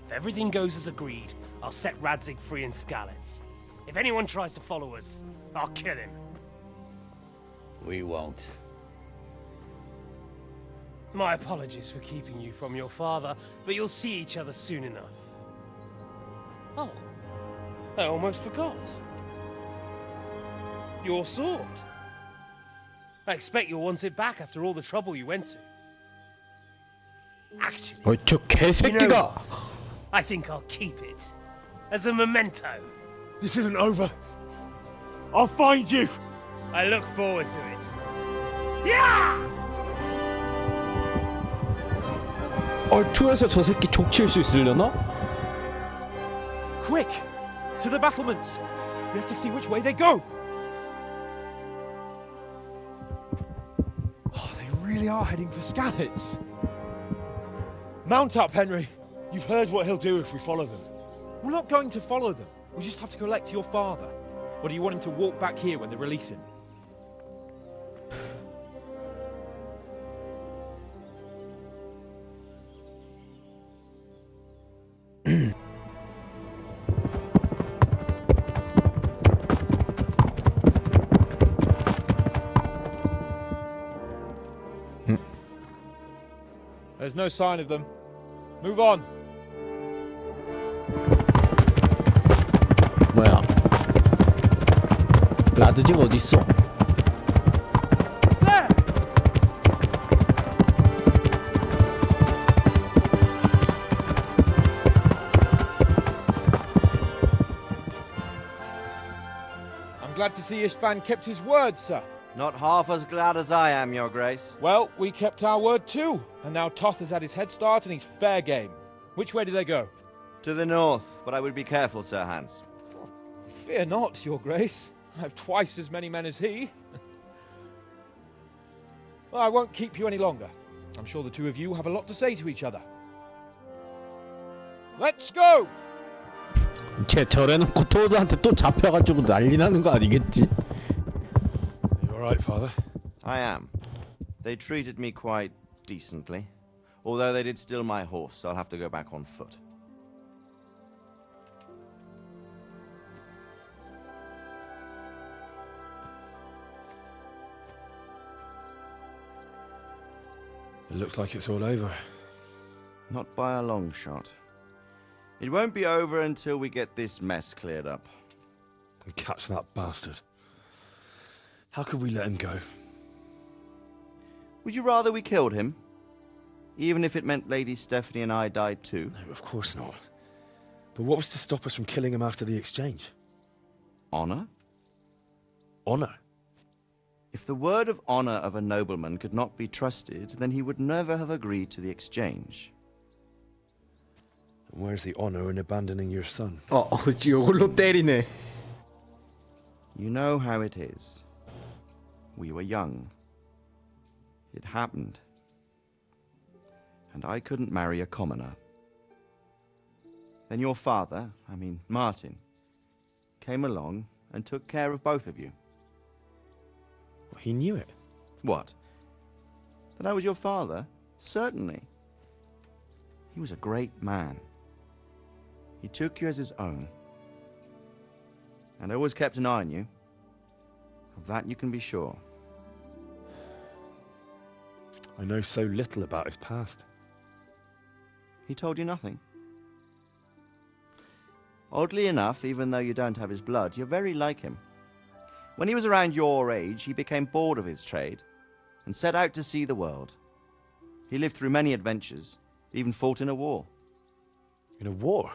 If everything goes as agreed, I'll set Radzig free in Skalitz. If anyone tries to follow us, I'll kill him. We won't. My apologies for keeping you from your father, but you'll see each other soon enough. Oh, I almost forgot. Your sword. I expect you'll want it back after all the trouble you went to. Actually, 저 개새끼가. I think I'll keep it as a memento. This isn't over. I'll find you. I look forward to it. Yeah! 2에서 저 새끼 족칠 수 있으려나? Quick! To the battlements! We have to see which way they go! Oh, they really are heading for Skalitz. Mount up, Henry. You've heard what he'll do if we follow them. We're not going to follow them. We just have to collect your father. Or do you want him to walk back here when they release him? There's no sign of them. Move on. 뭐야? 라드직 어디 있어? I'm glad to see Istvan kept his word, sir. Not half as glad as I am, Your Grace. Well, we kept our word too, and now Toth has had his head start and he's fair game. Which way do they go? To the north, but I would be careful, Sir Hans. Fear not, Your Grace. I have twice as many men as he. Well, I won't keep you any longer. I'm sure the two of you have a lot to say to each other. Let's go! 쟤 저래놓고 토드한테 또 잡혀가지고 난리 나는 거 아니겠지? You all right, Father? I am. They treated me quite decently. Although they did steal my horse, so I'll have to go back on foot. It looks like it's all over. Not by a long shot. It won't be over until we get this mess cleared up. And catch that bastard. How could we let him go? Would you rather we killed him? Even if it meant Lady Stephanie and I died too? No, of course not. But what was to stop us from killing him after the exchange? Honor? Honor? If the word of honor of a nobleman could not be trusted, then he would never have agreed to the exchange. And where's the honor in abandoning your son? 이걸로 때리네. You know how it is. We were young. It happened. And I couldn't marry a commoner. Then your father, Martin, came along and took care of both of you. Well, he knew it. What? That I was your father? Certainly. He was a great man. He took you as his own. And always kept an eye on you. Of that you can be sure. I know so little about his past. He told you nothing? Oddly enough, even though you don't have his blood, you're very like him. When he was around your age, he became bored of his trade and set out to see the world. He lived through many adventures, even fought in a war. In a war?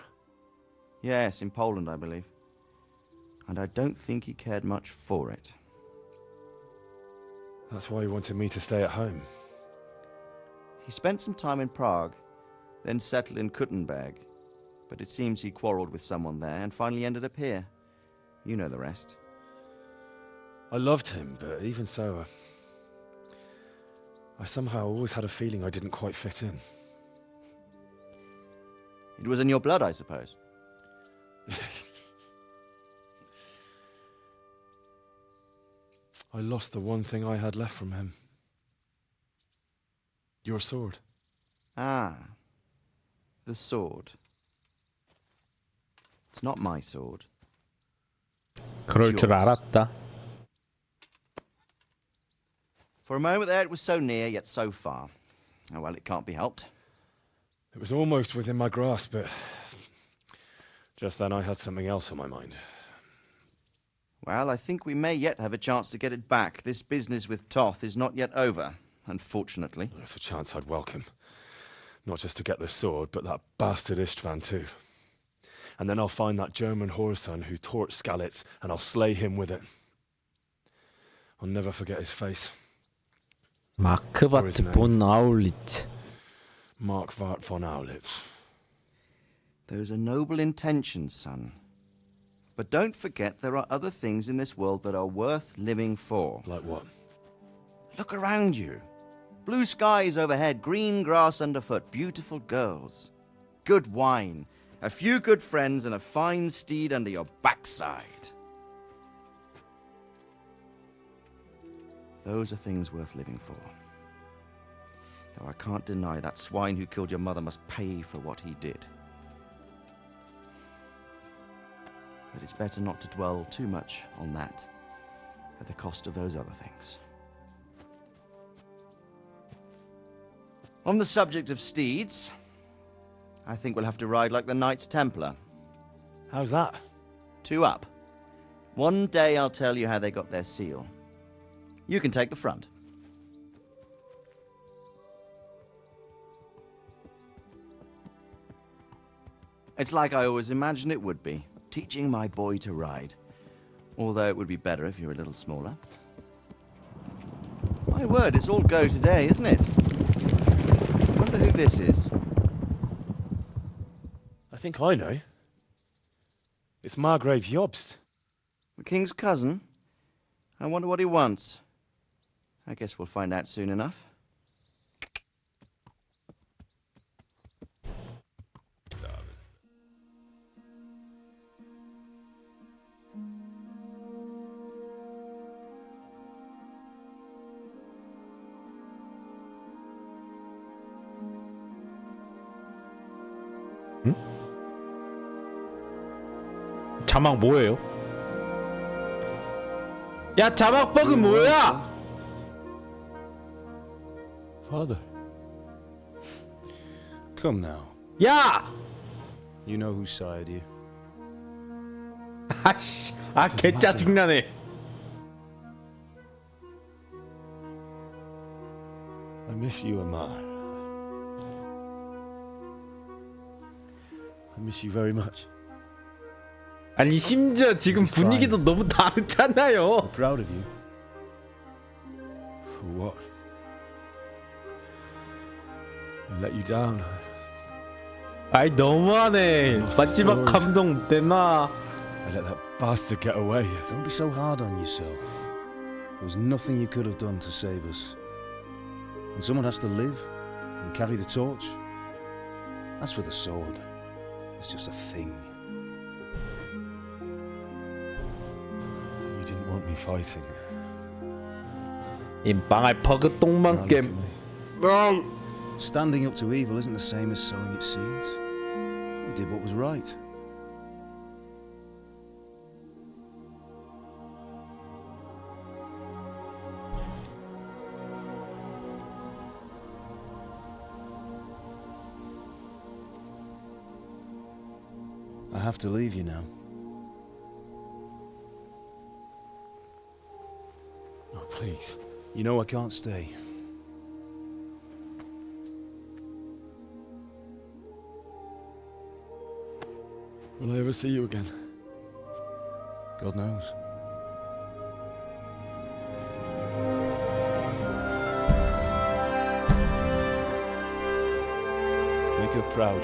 Yes, in Poland, I believe. And I don't think he cared much for it. That's why he wanted me to stay at home. He spent some time in Prague, then settled in Kuttenberg. But it seems he quarreled with someone there and finally ended up here. You know the rest. I loved him, but even so, I somehow always had a feeling I didn't quite fit in. It was in your blood, I suppose. I lost the one thing I had left from him. Your sword. Ah. The sword. It's not my sword. 그럴 줄 알았다. For a moment there it was so near, yet so far. Oh well, it can't be helped. It was almost within my grasp, but just then I had something else on my mind. Well, I think we may yet have a chance to get it back. This business with Toth is not yet over, unfortunately. That's a chance I'd welcome. Not just to get the sword, but that bastard Istvan too. And then I'll find that German whoreson who torched Skalitz, and I'll slay him with it. I'll never forget his face. 마크바트 본 아울리츠. Mark Vart von Aulitz. Those are noble intentions, son. But don't forget there are other things in this world that are worth living for. Like what? Look around you. Blue skies overhead, green grass underfoot, beautiful girls. Good wine, a few good friends, and a fine steed under your backside. Those are things worth living for. Though I can't deny that swine who killed your mother must pay for what he did. But it's better not to dwell too much on that at the cost of those other things. On the subject of steeds, I think we'll have to ride like the Knights Templar. How's that? 2 up. One day I'll tell you how they got their seal. You can take the front. It's like I always imagined it would be, teaching my boy to ride. Although it would be better if you were a little smaller. My word, it's all go today, isn't it? I wonder who this is. I think I know. It's Margrave Jobst. The king's cousin? I wonder what he wants. I guess we'll find out soon enough. 자막 뭐예요? 야 자막 버그 뭐야? Father. Come now. 야! You know who sired you. 아씨, 개 짜증나네. I miss you, Amar. I miss you very much. 아니 심지어 지금 분위기도 너무 다르잖아요. I'm proud of you. For what? I let you down. 아이 너무하네. 마지막 감동 때나. I let that bastard get away. Don't be so hard on yourself. There was nothing you could have done to save us. And someone has to live and carry the torch. As for the sword, it's just a thing. You didn't want me fighting. 이 망할 버그 똥만 게임. Standing up to evil isn't the same as sowing its seeds. You did what was right. I have to leave you now. Oh, please. You know I can't stay. Will I ever see you again? God knows. Make her proud.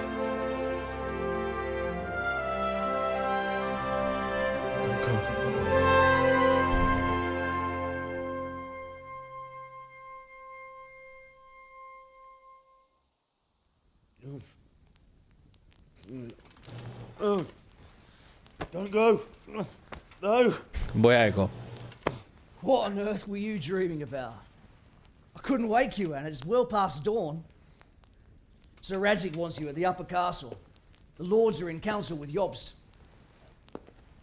Don't go. Don't go. No. 뭐야 이거? What on earth were you dreaming about? I couldn't wake you, and it's well past dawn. Sir Radzig wants you at the upper castle. The lords are in council with Jobst.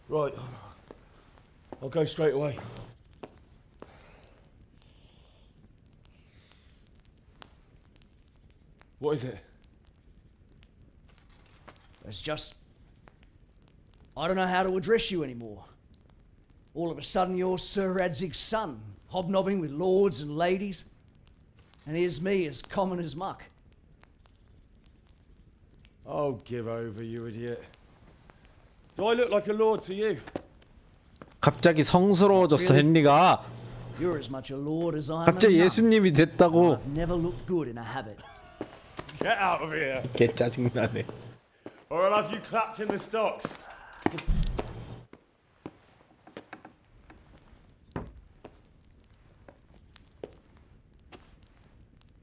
Right. I'll go straight away. What is it? It's just... I don't know how to address you anymore. All of a sudden you're Sir Radzig's son, hobnobbing with lords and ladies. And here's me, as common as muck. Oh, give over, you idiot. Do I look like a lord to you? 갑자기 성스러워졌어 헨리가. You're as much a lord as I am. 갑자기 예수님이 됐다고. I've never looked good in a habit. Get out of here. 개 짜증나네. Or I'll have you clapped in the stocks.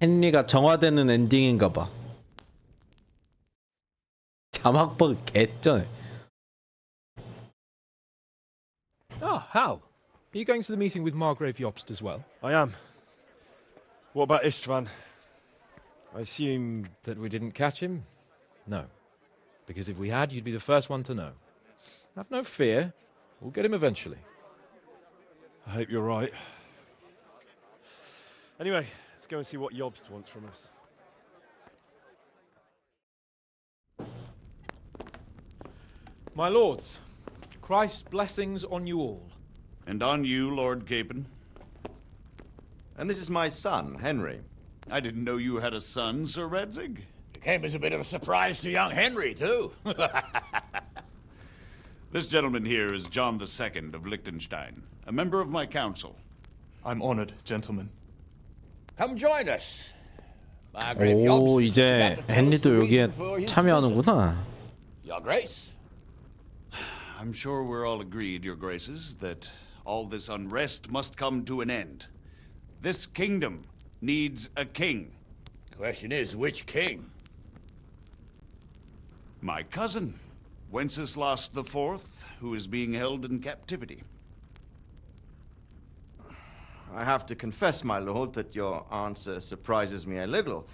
헨리가 정화되는 엔딩인가 봐. 자막 버그 개쩌네. Ah, Hal. Are you going to the meeting with Margrave Jobst as well? I am. What about Istvan? I assume that we didn't catch him? No. Because if we had, you'd be the first one to know. Have no fear. We'll get him eventually. I hope you're right. Anyway, let's go and see what Jobst wants from us. My lords, Christ's blessings on you all. And on you, Lord Capon. And this is my son, Henry. I didn't know you had a son, Sir Radzig. It came as a bit of a surprise to young Henry, too. This gentleman here is John II of Liechtenstein, a member of my council. I'm honored, gentlemen. Come join us. 오, 이제 헨리도 여기에 참여하는구나. Your Grace. I'm sure we're all agreed, Your Graces, that all this unrest must come to an end. This kingdom needs a king. The question is, which king? My cousin, Wenceslas IV, who is being held in captivity. I have to confess, my lord, that your answer surprises me a little.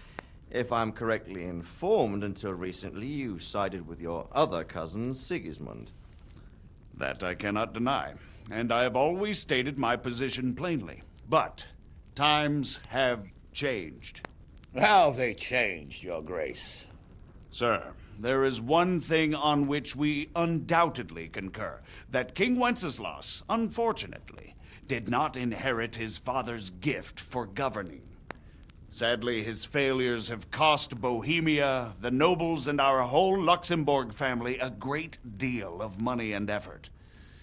If I'm correctly informed, until recently you sided with your other cousin, Sigismund. That I cannot deny, and I have always stated my position plainly. But times have changed. How have they changed, Your Grace? Sir, there is one thing on which we undoubtedly concur, that King Wenceslas, unfortunately, did not inherit his father's gift for governing. Sadly, his failures have cost Bohemia, the nobles, and our whole Luxembourg family a great deal of money and effort.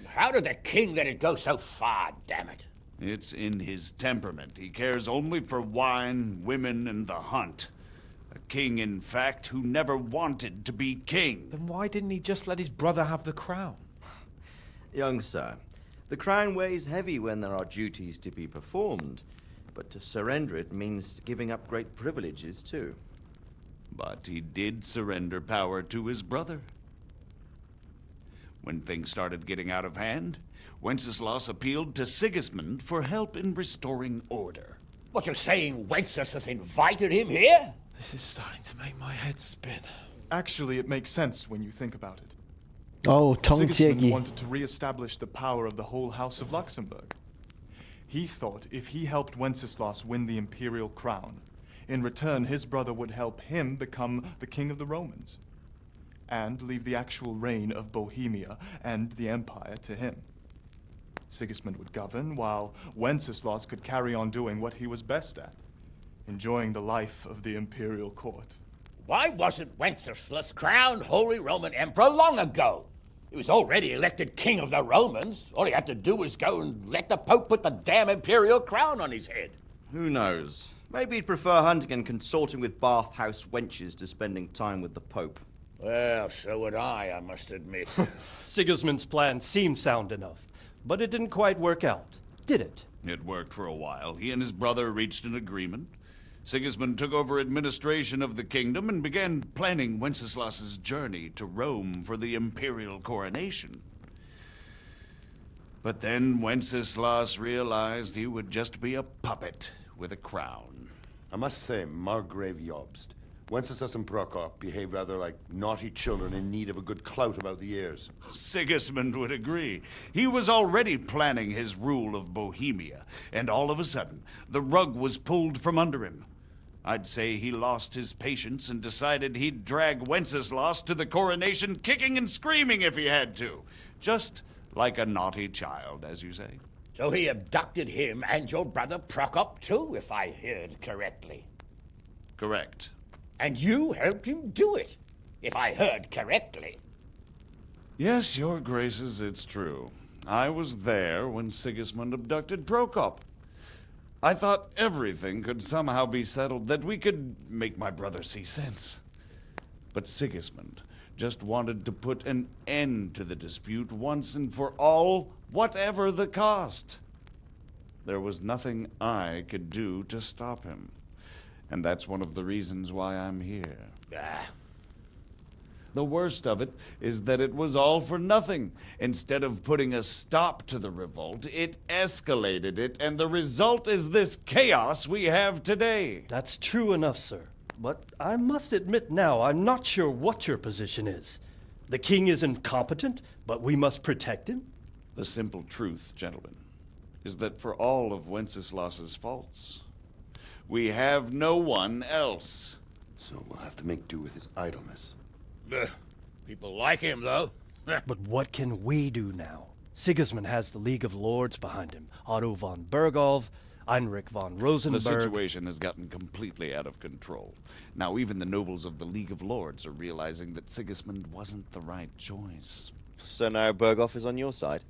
How did the king let it go so far, damn it? It's in his temperament. He cares only for wine, women, and the hunt. A king, in fact, who never wanted to be king. Then why didn't he just let his brother have the crown? Young sir, the crown weighs heavy when there are duties to be performed. But to surrender it means giving up great privileges, too. But he did surrender power to his brother. When things started getting out of hand, Wenceslas appealed to Sigismund for help in restoring order. What, you're saying Wenceslas invited him here? This is starting to make my head spin. Actually, it makes sense when you think about it. Oh, 정치 Sigismund 얘기. wanted to re-establish the power of the whole House of Luxembourg. He thought if he helped Wenceslas win the imperial crown, in return his brother would help him become the king of the Romans, and leave the actual reign of Bohemia and the empire to him. Sigismund would govern, while Wenceslas could carry on doing what he was best at, enjoying the life of the imperial court. Why wasn't Wenceslas crowned Holy Roman Emperor long ago? He was already elected king of the Romans. All he had to do was go and let the Pope put the damn imperial crown on his head. Who knows? Maybe he'd prefer hunting and consorting with bathhouse wenches to spending time with the Pope. Well, so would I must admit. Sigismund's plan seemed sound enough, but it didn't quite work out, did it? It worked for a while. He and his brother reached an agreement. Sigismund took over administration of the kingdom and began planning Wenceslas's journey to Rome for the imperial coronation. But then Wenceslas realized he would just be a puppet, with a crown. I must say, Margrave Jobst, Wenceslas and Prokop behave rather like naughty children in need of a good clout about the ears. Sigismund would agree. He was already planning his rule of Bohemia, and all of a sudden, the rug was pulled from under him. I'd say he lost his patience and decided he'd drag Wenceslas to the coronation kicking and screaming if he had to. Just like a naughty child, as you say. So he abducted him and your brother Prokop too, if I heard correctly. Correct. And you helped him do it, if I heard correctly. Yes, your graces, it's true. I was there when Sigismund abducted Prokop. I thought everything could somehow be settled, that we could make my brother see sense. But Sigismund just wanted to put an end to the dispute once and for all, whatever the cost. There was nothing I could do to stop him. And that's one of the reasons why I'm here. The worst of it is that it was all for nothing. Instead of putting a stop to the revolt, it escalated it, and the result is this chaos we have today. That's true enough, sir. But I must admit now, I'm not sure what your position is. The king is incompetent, but we must protect him? The simple truth, gentlemen, is that for all of Wenceslas's faults, we have no one else. So we'll have to make do with his idleness. People like him, though. But what can we do now? Sigismund has the League of Lords behind him. Otto von Bergholf, Heinrich von Rosenberg. The situation has gotten completely out of control. Now even the nobles of the League of Lords are realizing that Sigismund wasn't the right choice. So now Berghof is on your side.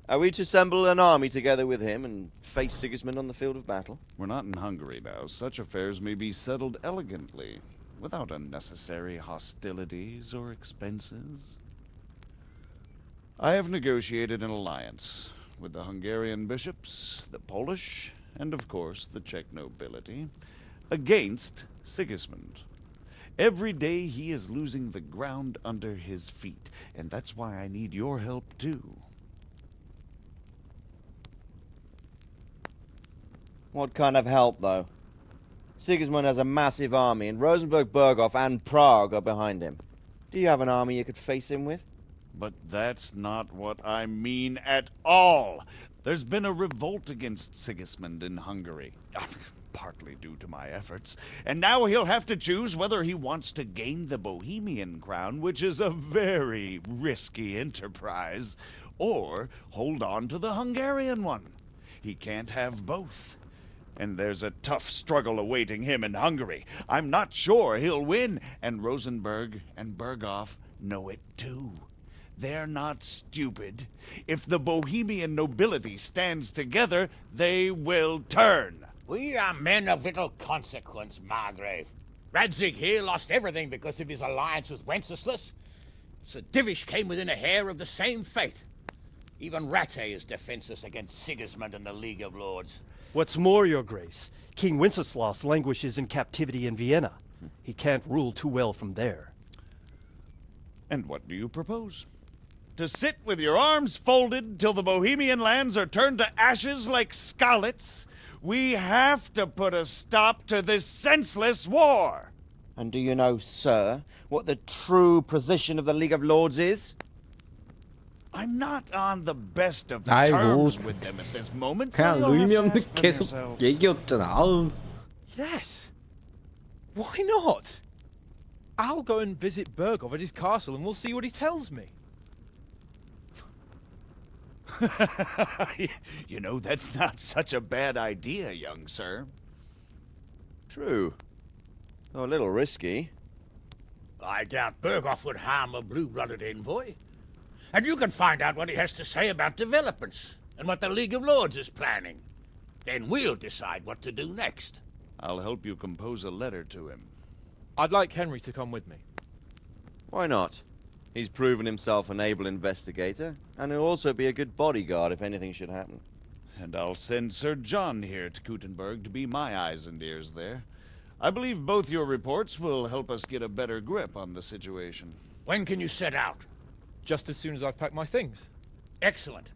Are we to assemble an army together with him and face Sigismund on the field of battle? We're not in Hungary now. Such affairs may be settled elegantly, without unnecessary hostilities or expenses. I have negotiated an alliance with the Hungarian bishops, the Polish, and of course the Czech nobility, against Sigismund. Every day he is losing the ground under his feet, and that's why I need your help too. What kind of help, though? Sigismund has a massive army, and Rosenberg, Berghof, and Prague are behind him. Do you have an army you could face him with? But that's not what I mean at all. There's been a revolt against Sigismund in Hungary, partly due to my efforts, and now he'll have to choose whether he wants to gain the Bohemian crown, which is a very risky enterprise, or hold on to the Hungarian one. He can't have both. And there's a tough struggle awaiting him in Hungary. I'm not sure he'll win, and Rosenberg and Berghof know it too. They're not stupid. If the Bohemian nobility stands together, they will turn. We are men of little consequence, Margrave. Radzig here lost everything because of his alliance with Wenceslas. Sir Divish came within a hair of the same fate. Even Rattay is defenseless against Sigismund and the League of Lords. What's more, your grace, King Wenceslas languishes in captivity in Vienna. He can't rule too well from there. And what do you propose? To sit with your arms folded till the Bohemian lands are turned to ashes like Skalitz? We have to put a stop to this senseless war. And do you know, sir, what the true position of the League of Lords is? I'm not on the best of 아이고, terms with them at this moment. So 그냥 you'll have 의미 to 없는 ask them 계속 yourselves. 얘기였잖아. 아우. Yes. Why not? I'll go and visit Berghof at his castle and we'll see what he tells me. You know, that's not such a bad idea, young sir. True. Though a little risky. I doubt Berghof would harm a blue-blooded envoy. And you can find out what he has to say about developments and what the League of Lords is planning. Then we'll decide what to do next. I'll help you compose a letter to him. I'd like Henry to come with me. Why not? He's proven himself an able investigator, and he'll also be a good bodyguard if anything should happen. And I'll send Sir John here to Kuttenberg to be my eyes and ears there. I believe both your reports will help us get a better grip on the situation. When can you set out? Just as soon as I've packed my things. Excellent.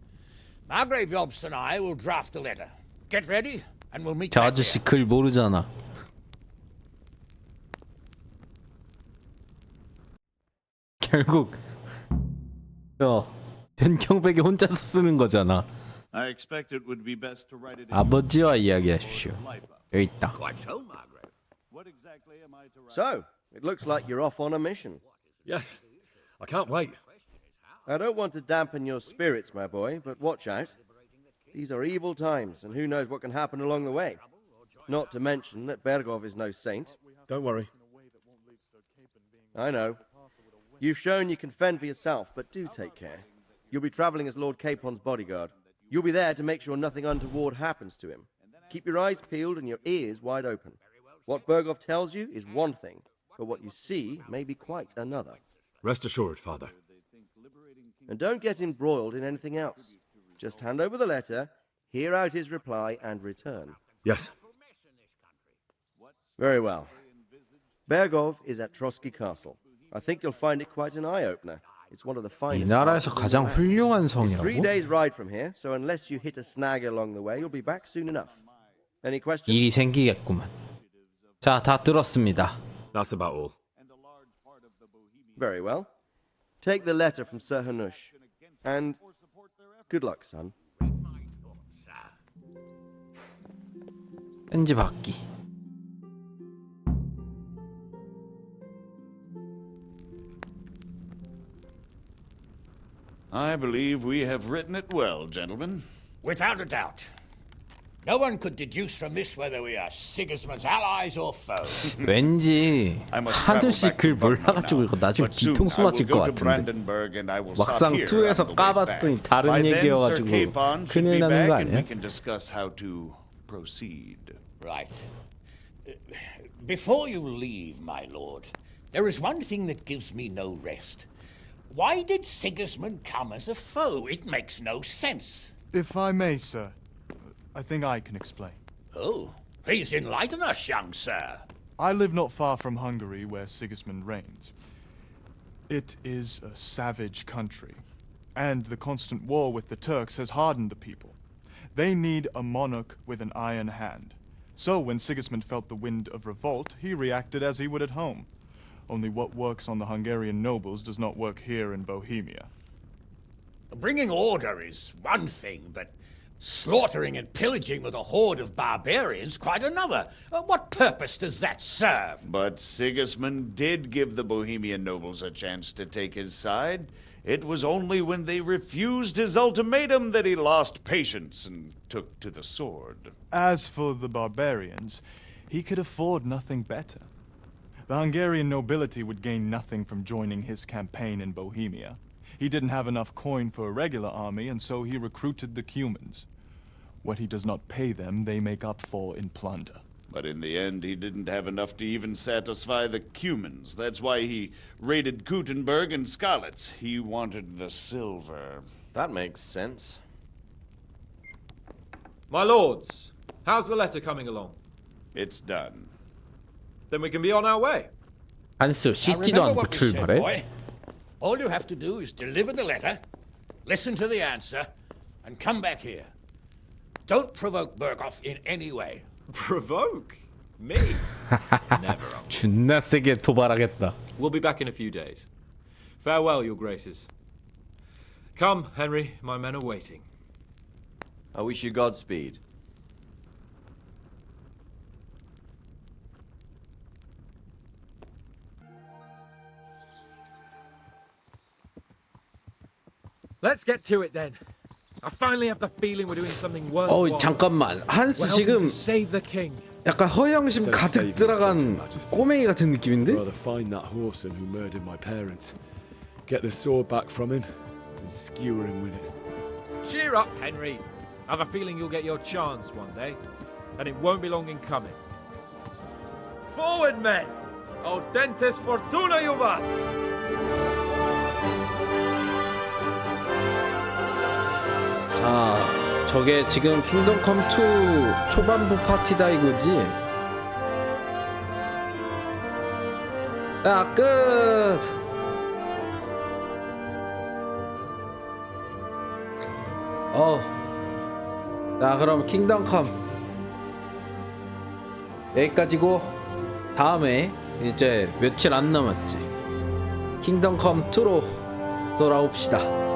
Margrave Jobst and I will draft the letter. Get ready, and we'll meet 저 back 아저씨 here. 글 모르잖아. 결국 변경백이 혼자서 쓰는 거잖아. I expect it would be best to write it in 아버지와 이야기하십시오. 여기 있다. Quite so, Margaret. So, it looks like you're off on a mission. Yes, I can't wait. I don't want to dampen your spirits, my boy, but watch out. These are evil times, and who knows what can happen along the way. Not to mention that Bergov is no saint. Don't worry. I know. You've shown you can fend for yourself, but do take care. You'll be traveling as Lord Capon's bodyguard. You'll be there to make sure nothing untoward happens to him. Keep your eyes peeled and your ears wide open. What Bergov tells you is one thing, but what you see may be quite another. Rest assured, Father. And don't get embroiled in anything else. Just hand over the letter, hear out his reply, and return. Yes. Very well. Bergov is at Trotsky Castle. I think you'll find it quite an eye-opener. It's one of the 이 finest. 나라에서 가장 훌륭한 It's 3 성이라고? days ride from here, so unless you hit a snag along the way, you'll be back soon enough. Any questions? 일이 생기겠구만. 자, 다 들었습니다. That's about all. Very well. Take the letter from Sir Hanush. And good luck, son. 편지 받기. I believe we have written it well, gentlemen. Without a doubt. No one could deduce from this whether we are Sigismund's allies or foes. 왠지 하두씨 글 몰라가지고 이거 나중에 뒤통수 맞을 것 같은데. 막상 2에서 까봤더니 다른 얘기여가지고 큰일 나는 거 아니야? Right. Before you leave, my lord, there is one thing that gives me no rest. Why did Sigismund come as a foe? It makes no sense. If I may, sir, I think I can explain. Oh, please enlighten us, young sir. I live not far from Hungary, where Sigismund reigns. It is a savage country, and the constant war with the Turks has hardened the people. They need a monarch with an iron hand. So when Sigismund felt the wind of revolt, he reacted as he would at home. Only what works on the Hungarian nobles does not work here in Bohemia. Bringing order is one thing, but slaughtering and pillaging with a horde of barbarians quite another. What purpose does that serve? But Sigismund did give the Bohemian nobles a chance to take his side. It was only when they refused his ultimatum that he lost patience and took to the sword. As for the barbarians, he could afford nothing better. The Hungarian nobility would gain nothing from joining his campaign in Bohemia. He didn't have enough coin for a regular army, and so he recruited the Cumans. What he does not pay them, they make up for in plunder. But in the end, he didn't have enough to even satisfy the Cumans. That's why he raided Gutenberg and Skalitz. He wanted the silver. That makes sense. My lords, how's the letter coming along? It's done. Then we can be on our way. 한스 씻지도 않고 출발해? All you have to do is deliver the letter, listen to the answer, and come back here. Don't provoke Berghoff in any way. Provoke? Me? Never. 존나 세게 도발하겠다. We'll be back in a few days. Farewell, your graces. Come, Henry, my men are waiting. I wish you Godspeed. Let's get to it then. I finally have the feeling we're doing something worthwhile. 잠깐만. 한스 We're 지금 helping to save the king. 약간 허영심 가득 들어간 꼬맹이 같은 느낌인데? Rather find that whoreson who murdered my parents, get the sword back from him, and skewer him with it. Cheer up, Henry. I have a feeling you'll get your chance one day, and it won't be long in coming. Forward, men! Audentes fortuna juvat! 자, 저게 지금 킹덤 컴 2 초반부 파티다 이거지? 야, 끝! 자, 그럼 킹덤 컴 여기까지고 다음에 이제 며칠 안 남았지. 킹덤 컴 2로 돌아옵시다.